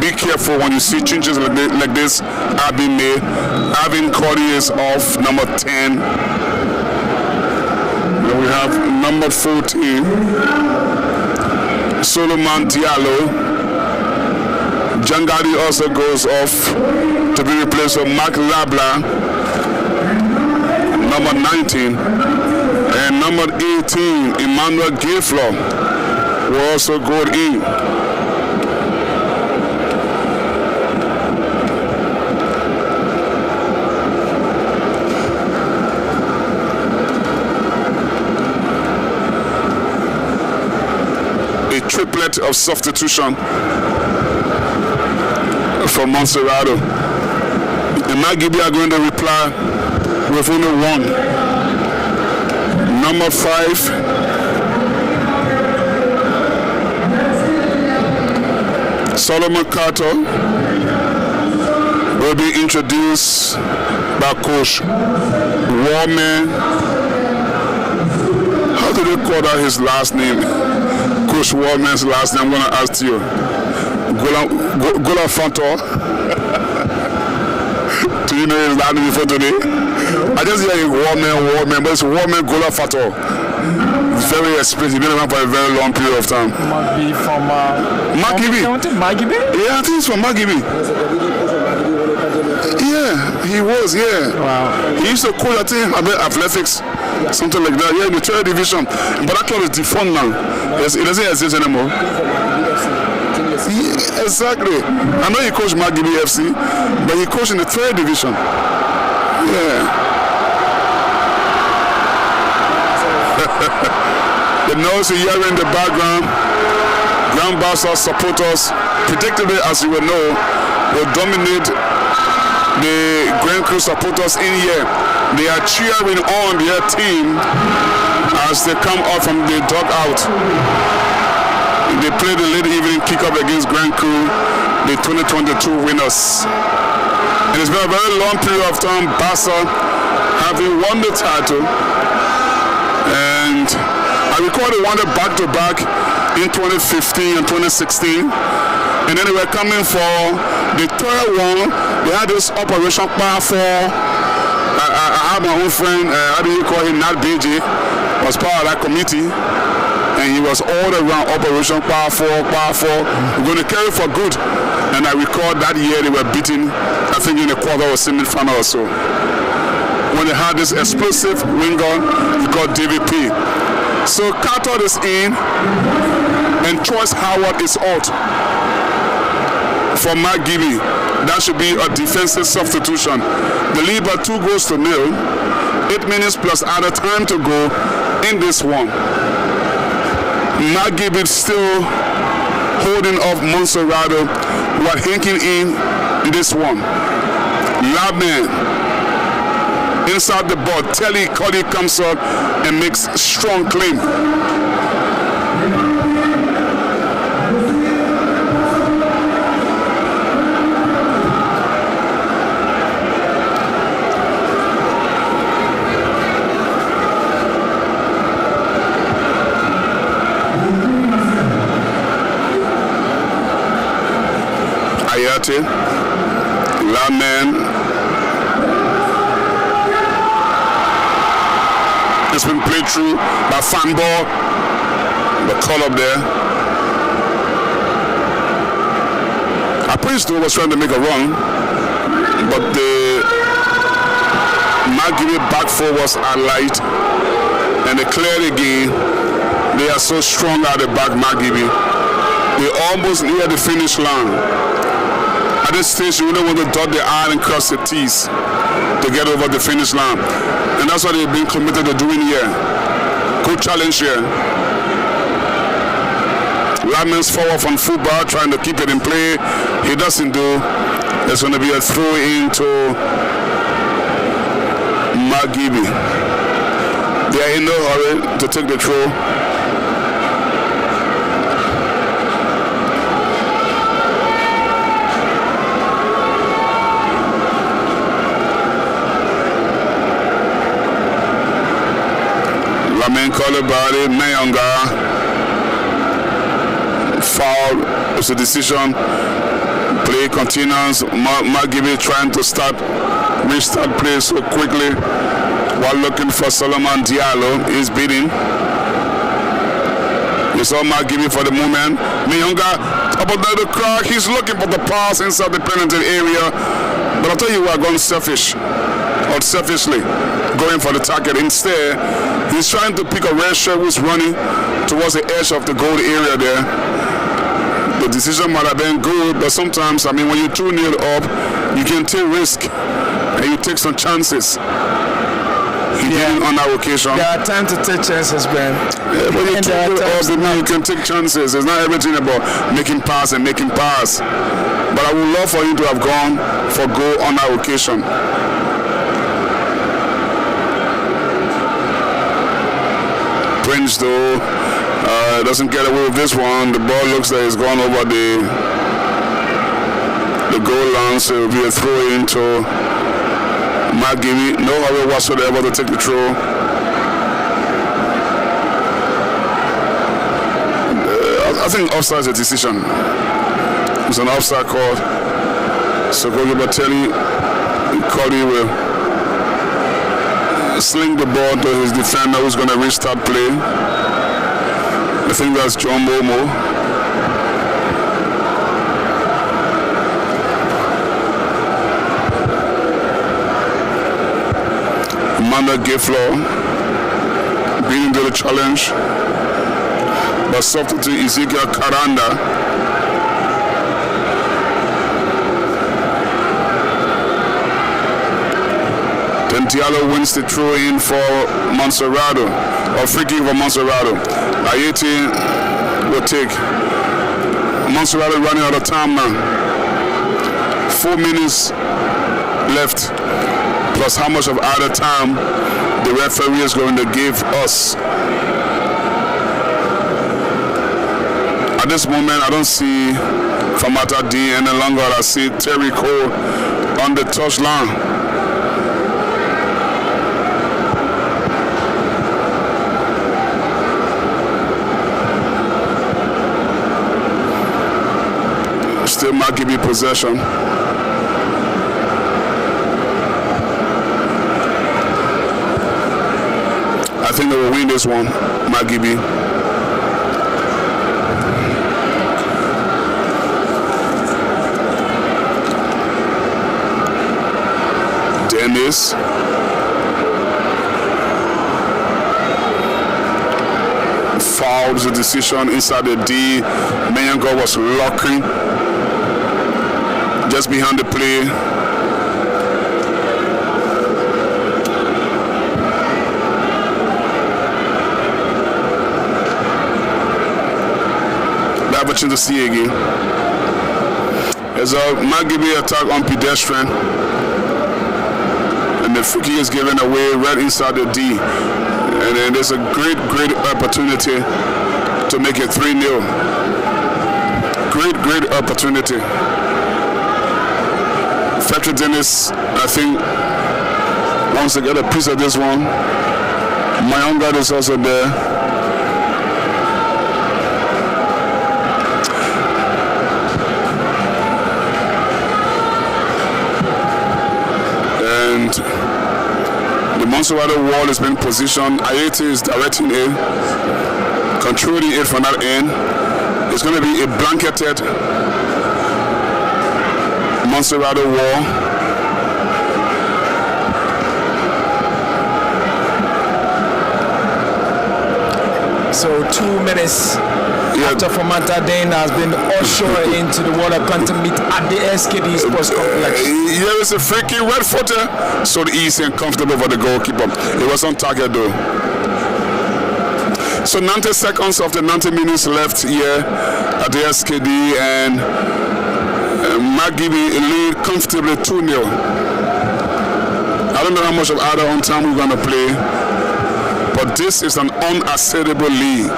Be careful when you see changes like this are being made. Avin Cody is off, number 10. We have number 14, Solomon Diallo. Jangadi also goes off to be replaced with Mark Labla, number 19, and number 18, Emmanuel Gayflow, will also go in. Triplet of substitution from Montserrat. And Magibi are going to reply with only one. Number 5, Solomon Carter will be introduced by Coach Warman. How do they call out his last name? Coach Warman's last name, I'm going to ask you. Gola Fantor. Do you know his last name before today? I just hear Warman, but it's Warman Gola Fantor. It's very expensive. He's been around for a very long period of time. Might be from Magibi. Magibi? Yeah, I think it's from Magibi. Yeah, he was, yeah. Wow. He used to coach, I think, athletics, something like that. Yeah, in the 3rd division. But that club is defunct now. It doesn't exist anymore. Yeah, exactly. I know he coached Magibi FC, but he coached in the 3rd division. Yeah. The noise you hear in the background, Grand Barca supporters, predictably as you will know, will dominate the Grand Crew supporters in here. They are cheering on their team as they come out from the dugout. They play the late evening kickoff against Grand Crew, the 2022 winners. And it's been a very long period of time, Barca having won the title. And I recall they won it back-to-back in 2015 and 2016. And then they were coming for the 3rd one. They had this Operation Power 4. I have my own friend, how do you call him, Nat BJ, was part of that committee. And he was all around Operation Power 4. We're going to carry for good. And I recall that year they were beaten, I think in the quarter or semi-final or so. When they had this explosive winger, he called David P. So Carter is in, and Choice Howard is out for Mark Gibby. That should be a defensive substitution. The lead by 2-0. 8 minutes plus added time to go in this one. Mark Gibby still holding off Monserrato while hinking in this one. Labman inside the board. Telly Cuddy comes up and makes a strong claim. Ayate, Laman. It's been played through by Fanball. The call up there. Appristo was trying to make a run, but the Magibi back four was alight, and they cleared again. They are so strong at the back, Magibi. They almost near the finish line. At this stage, you really want to dot the I and cross the T's to get over the finish line. And that's what they've been committed to doing here. Good challenge here. Laman's forward from football, trying to keep it in play. He doesn't do. There's going to be a throw into Magibi. They are in no hurry to take the throw. Laman Kolibali, Mayonga. Foul is a decision. Play continues. Magibi trying to restart play so quickly while looking for Solomon Diallo. He's beating. You saw Magibi for the moment. Mayonga up under the crack. He's looking for the pass inside the penalty area. But I'll tell you what, going selfishly going for the target. Instead, he's trying to pick a red shirt who's running towards the edge of the goal area there. The decision might have been good, but sometimes, when you're 2-0 up, you can take risk and you take some chances. He didn't on that occasion. There are times to take chances, man. Yeah, but you're 2-0 up, you can take chances. It's not everything about making pass. But I would love for him to have gone for goal on that occasion. Prince, though, doesn't get away with this one. The ball looks like it's gone over the the goal line, so it will be a throw into Magimi. No hurry whatsoever to take the throw. I think offside is a decision. It's an offside call. So goalkeeper Telly Cody will sling the ball to his defender who's going to restart play. I think that's John Momo. Amanda Gayflow being into the challenge. But substitute Ezekiel Karanda. Then Diallo wins the throw in for Monserrato, or free kick for Monserrato. Ayeti will take. Monserrato running out of time now. 4 minutes left, plus how much of other time the referee is going to give us. At this moment, I don't see Famata D any longer. I see Terry Cole on the touchline. Still Magimi possession. I think they will win this one, Magimi. Dennis. Fouls the decision inside the D. Mayango was locking just behind the play. The opportunity to see again. There's a Magimi attack on pedestrian. And the free kick is given away right inside the D. And then there's a great opportunity to make it 3-0. Great opportunity. Frederick Dennis, I think, wants to get a piece of this one. Mayonga is also there. And the Monserrato wall has been positioned. Ayeti is directing it, controlling it from that end. It's going to be a blanketed Monserrato wall. So 2 minutes after Famanta Dane has been ushered into the World Cup meet at the SKD Sports Complex. Here is a free kick, right footer, so easy and comfortable for the goalkeeper. It was on target though. So 90 seconds of the 90 minutes left here at the SKD, and Magimi lead comfortably 2-0. I don't know how much of other on time we're going to play, but this is an unassailable lead.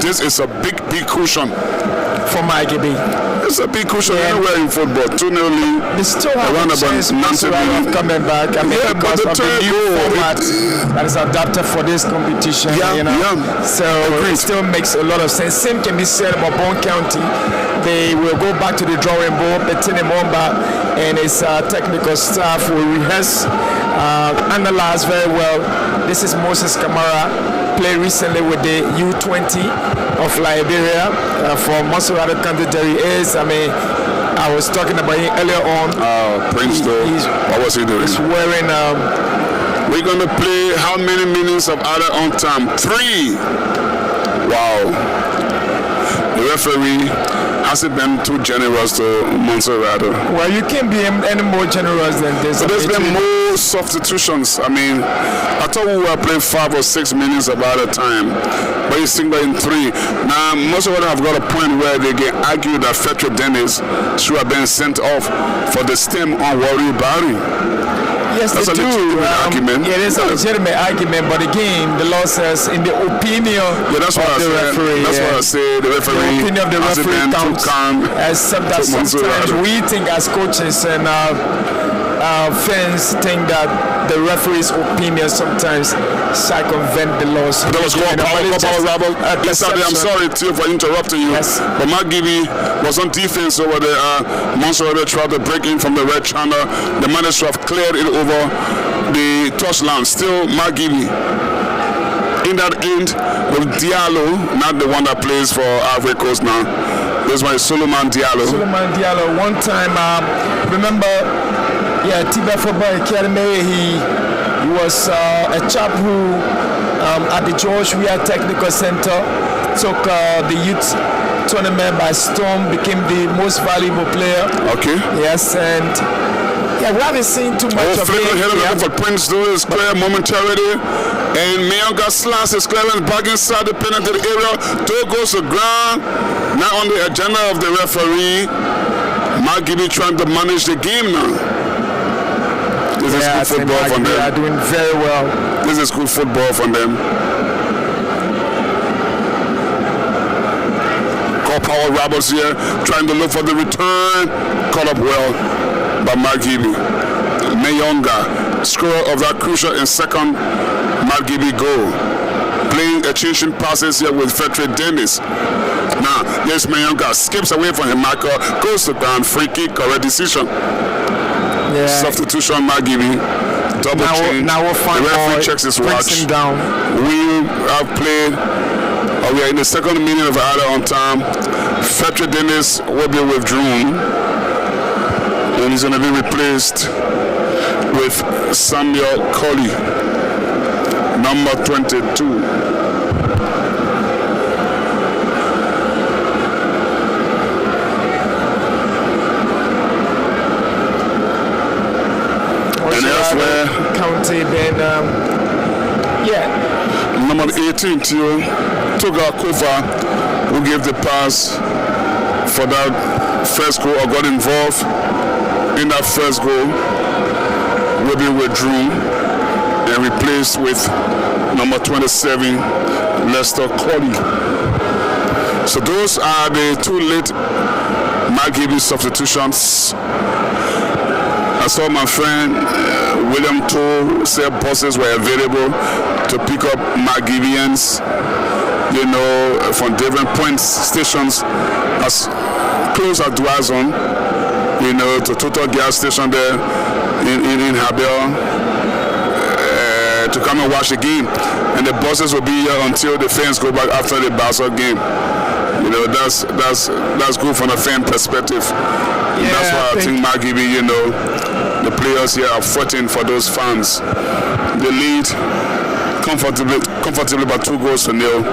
This is a big cushion for Magimi. It's a big cushion anywhere in football. 2-0 lead. They still have a chance of coming back. I mean, because of the new format that is adapted for this competition. So it still makes a lot of sense. Same can be said about Bone County. They will go back to the drawing board. Bettine Momba and his technical staff will rehearse, analyze very well. This is Moses Kamara, played recently with the U20 of Liberia for Monserrato County. There he is. I mean, I was talking about him earlier on. Prince though. What was he doing? He's wearing. We're going to play how many minutes of other on time? 3. Wow. The referee hasn't been too generous to Monserrato. Well, you can't be any more generous than this. But there's been more substitutions. I mean, I thought we were playing 5 or 6 minutes about a time, but you think that in 3. Now, Monserrato have got a point where they can argue that Frederick Dennis should have been sent off for the stem on Wari Bari. Yes, That's they a do. legitimate argument. It is a legitimate argument, but again, the law says, in the opinion that's of what the referee, That's what I say. The referee. the opinion of the has it referee been too counts. calm. Except that to Monserrato. sometimes we think as coaches and fans think that the referee's opinion sometimes circumvent the laws. That was called power rabble. Yes, I'm sorry too for interrupting you. Yes. But Mark Gibby was on defense over there. Monserrato tried to break in from the red channel. The managed to have cleared it over the touchline. Still, Mark Gibby in that end with Diallo, not the one that plays for Ivory Coast now. This one is Suleiman Diallo. Suleiman Diallo. One time, remember, Tiba Football Academy, he was a chap who, at the George Weah Technical Center, took the youth tournament by storm, became the most valuable player. Okay. Yes, and we haven't seen too much of Flicker him. looking for Prince though is clear momentarily. And Miyanga Slash is clearance back inside the penalty area. Toe goes to ground. Not on the agenda of the referee. Mark Gibby trying to manage the game now. This is good football from them. They are doing very well. This is good football from them. Call power rabbles here, trying to look for the return. Caught up well by Mark Gibby. Mayonga, scorer of that crucial and second Mark Gibby goal. Playing exchanging passes here with Frederick Dennis. Now, there's Mayonga, skips away from him, Michael, goes to ground, free kick, correct decision. Yeah. Substitution, Mark Gibby. Double change. Now we'll find the referee checks his watch. him down. We have played, we are in the second minute of either on time. Frederick Dennis will be withdrawn. And he's going to be replaced with Samuel Colley, number 22. And elsewhere, County then, number 18, Toga Kofa, who gave the pass for that first goal or got involved in that first goal, will be withdrawn and replaced with number 27, Lester Colley. So those are the two late Mark Gibby substitutions. I saw my friend William Toll say buses were available to pick up Mark Gibbians, from different points, stations as close as Dwazon, to Total Gas Station there in Habel, to come and watch the game. And the buses will be here until the fans go back after the Basel game. That's good from a fan perspective. Yeah, that's why I think Mark Gibby, the players here are fighting for those fans. They lead comfortably by 2-0.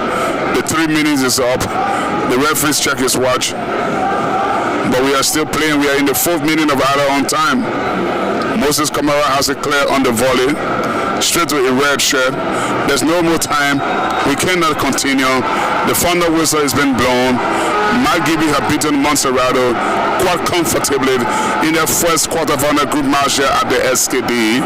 The 3 minutes is up. The referees check his watch. But we are still playing. We are in the 4th minute of either on time. Moses Kamara has it clear on the volley. Straight to a red shirt. There's no more time. We cannot continue. The thunder whistle has been blown. Mark Gibby have beaten Monserrato quite comfortably in their first quarterfinal group match here at the SKD.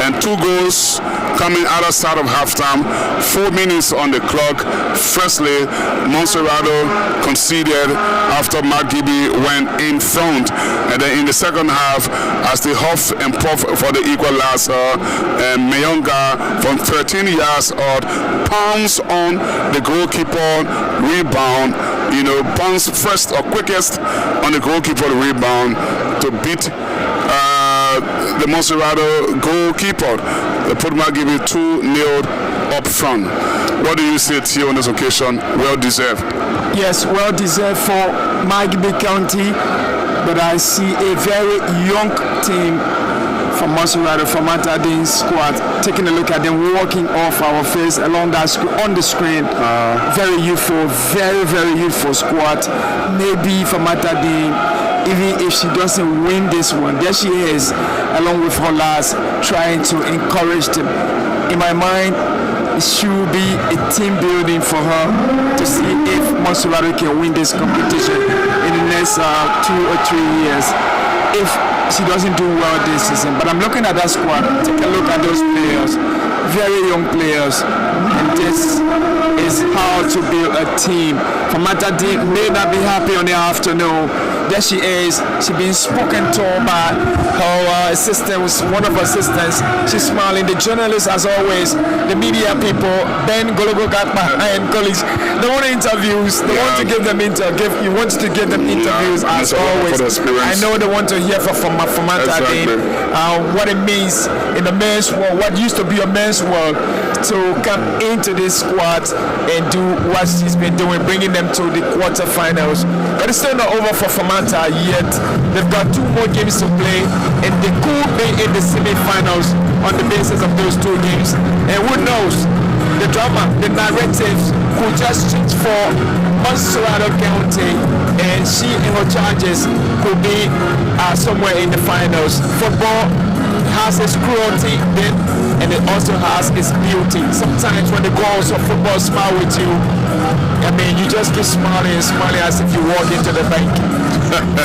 And 2 goals coming either side of halftime. 4 minutes on the clock. Firstly, Monserrato conceded after Mark Gibby went in front. And then in the second half, as the huff and puff for the equalizer, and Mayonga from 13 yards out pounds on the goalkeeper, rebound, bounce first or quickest on the goalkeeper rebound to beat the Monserrato goalkeeper. They put Mark Gibby 2-0 up front. What do you say to you on this occasion? Well deserved. Yes, well deserved for Mark Gibby County, but I see a very young team from Monserrato, from Matadin's squad. Taking a look at them walking off our face along that on the screen. Very youthful, very, very youthful squad. Maybe for Matadin, even if she doesn't win this one, there she is, along with her lads, trying to encourage them. In my mind, it should be a team building for her to see if Monserrato can win this competition in the next 2 or 3 years. If she doesn't do well this season. But I'm looking at that squad. Take a look at those players, very young players, and this is how to build a team. Famanta Dean may not be happy on the afternoon. There she is. She's been spoken to by her assistant, one of her assistants. She's smiling. The journalists, as always, the media people, Ben Gologo Gatma and colleagues, they want interviews. They want to give them You want to give them interviews as always. I know they want to hear from Famanta Dean what it means in the men's world, what used to be a men's world, to come into this squad and do what she's been doing, bringing them to the quarterfinals. But it's still not over for Famanta yet. They've got 2 more games to play, and they could be in the semi-finals on the basis of those 2 games. And who knows, the drama, the narratives could just change for Montserrat County, and she and her charges could be somewhere in the finals. Football has its cruelty then, and it also has its beauty. Sometimes when the goals of football smile with you, I mean, you just keep smiling and smiling as if you walk into the bank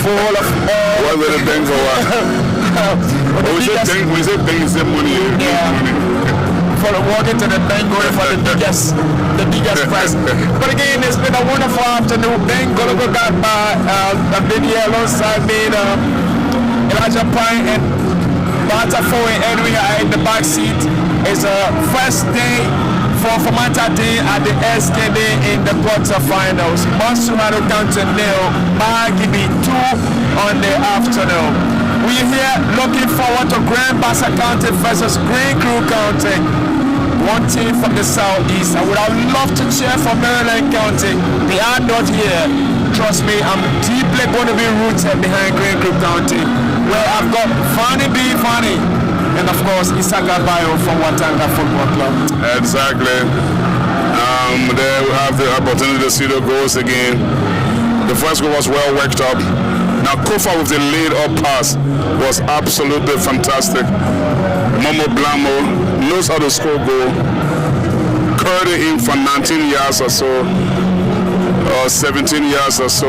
full of all. What will the bank go on? We say bank is the money. For the walk into the bank, going for the biggest prize. But again, it's been a wonderful afternoon. Ben Gologo got by. I've been here alongside me, Elijah Pine and Bata Foe and Edwin are in the back seat. It's a first day for Famanta Dean at the SKD in the quarterfinals. Montserrat County 0, Magibi 2 on the afternoon. We're here looking forward to Grand Bassa County versus Green Crew County. One team from the southeast. I would have loved to cheer for Maryland County. They are not here. Trust me, I'm deeply going to be rooted behind Green Crew County, where I've got Fanny B. Fanny, and of course Isaga Bayo from Watanga Football Club. Exactly. There we have the opportunity to see the goals again. The first goal was well worked up. Now Kofa with the lead up pass was absolutely fantastic. Momo Blamo knows how to score goal. Curled it in for 19 yards or so, or 17 yards or so,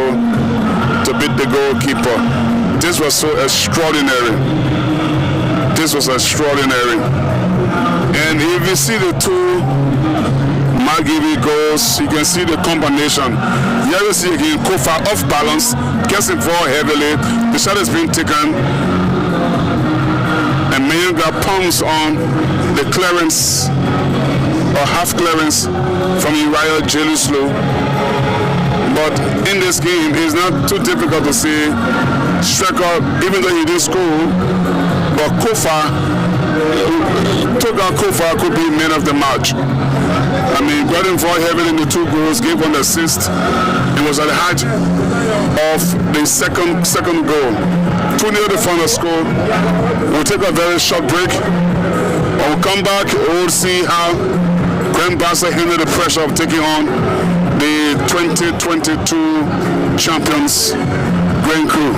to beat the goalkeeper. This was so extraordinary. This was extraordinary. And if you see the 2 Magibi goals, you can see the combination. You have to see again Kofa off balance, gets involved heavily. The shot is being taken, and Mayunga pumps on the clearance or half clearance from Uriah Jeluslu. But in this game, it's not too difficult to see Striker, even though he didn't score, but Kofa could be man of the match. I mean, got involved heavily in the 2 goals, gave 1 assist. It was at the height of the second goal. 2-0 the final score. We'll take a very short break. When we come back, we'll see how Grand Bassa handled the pressure of taking on the 2022 champions, Green Crew.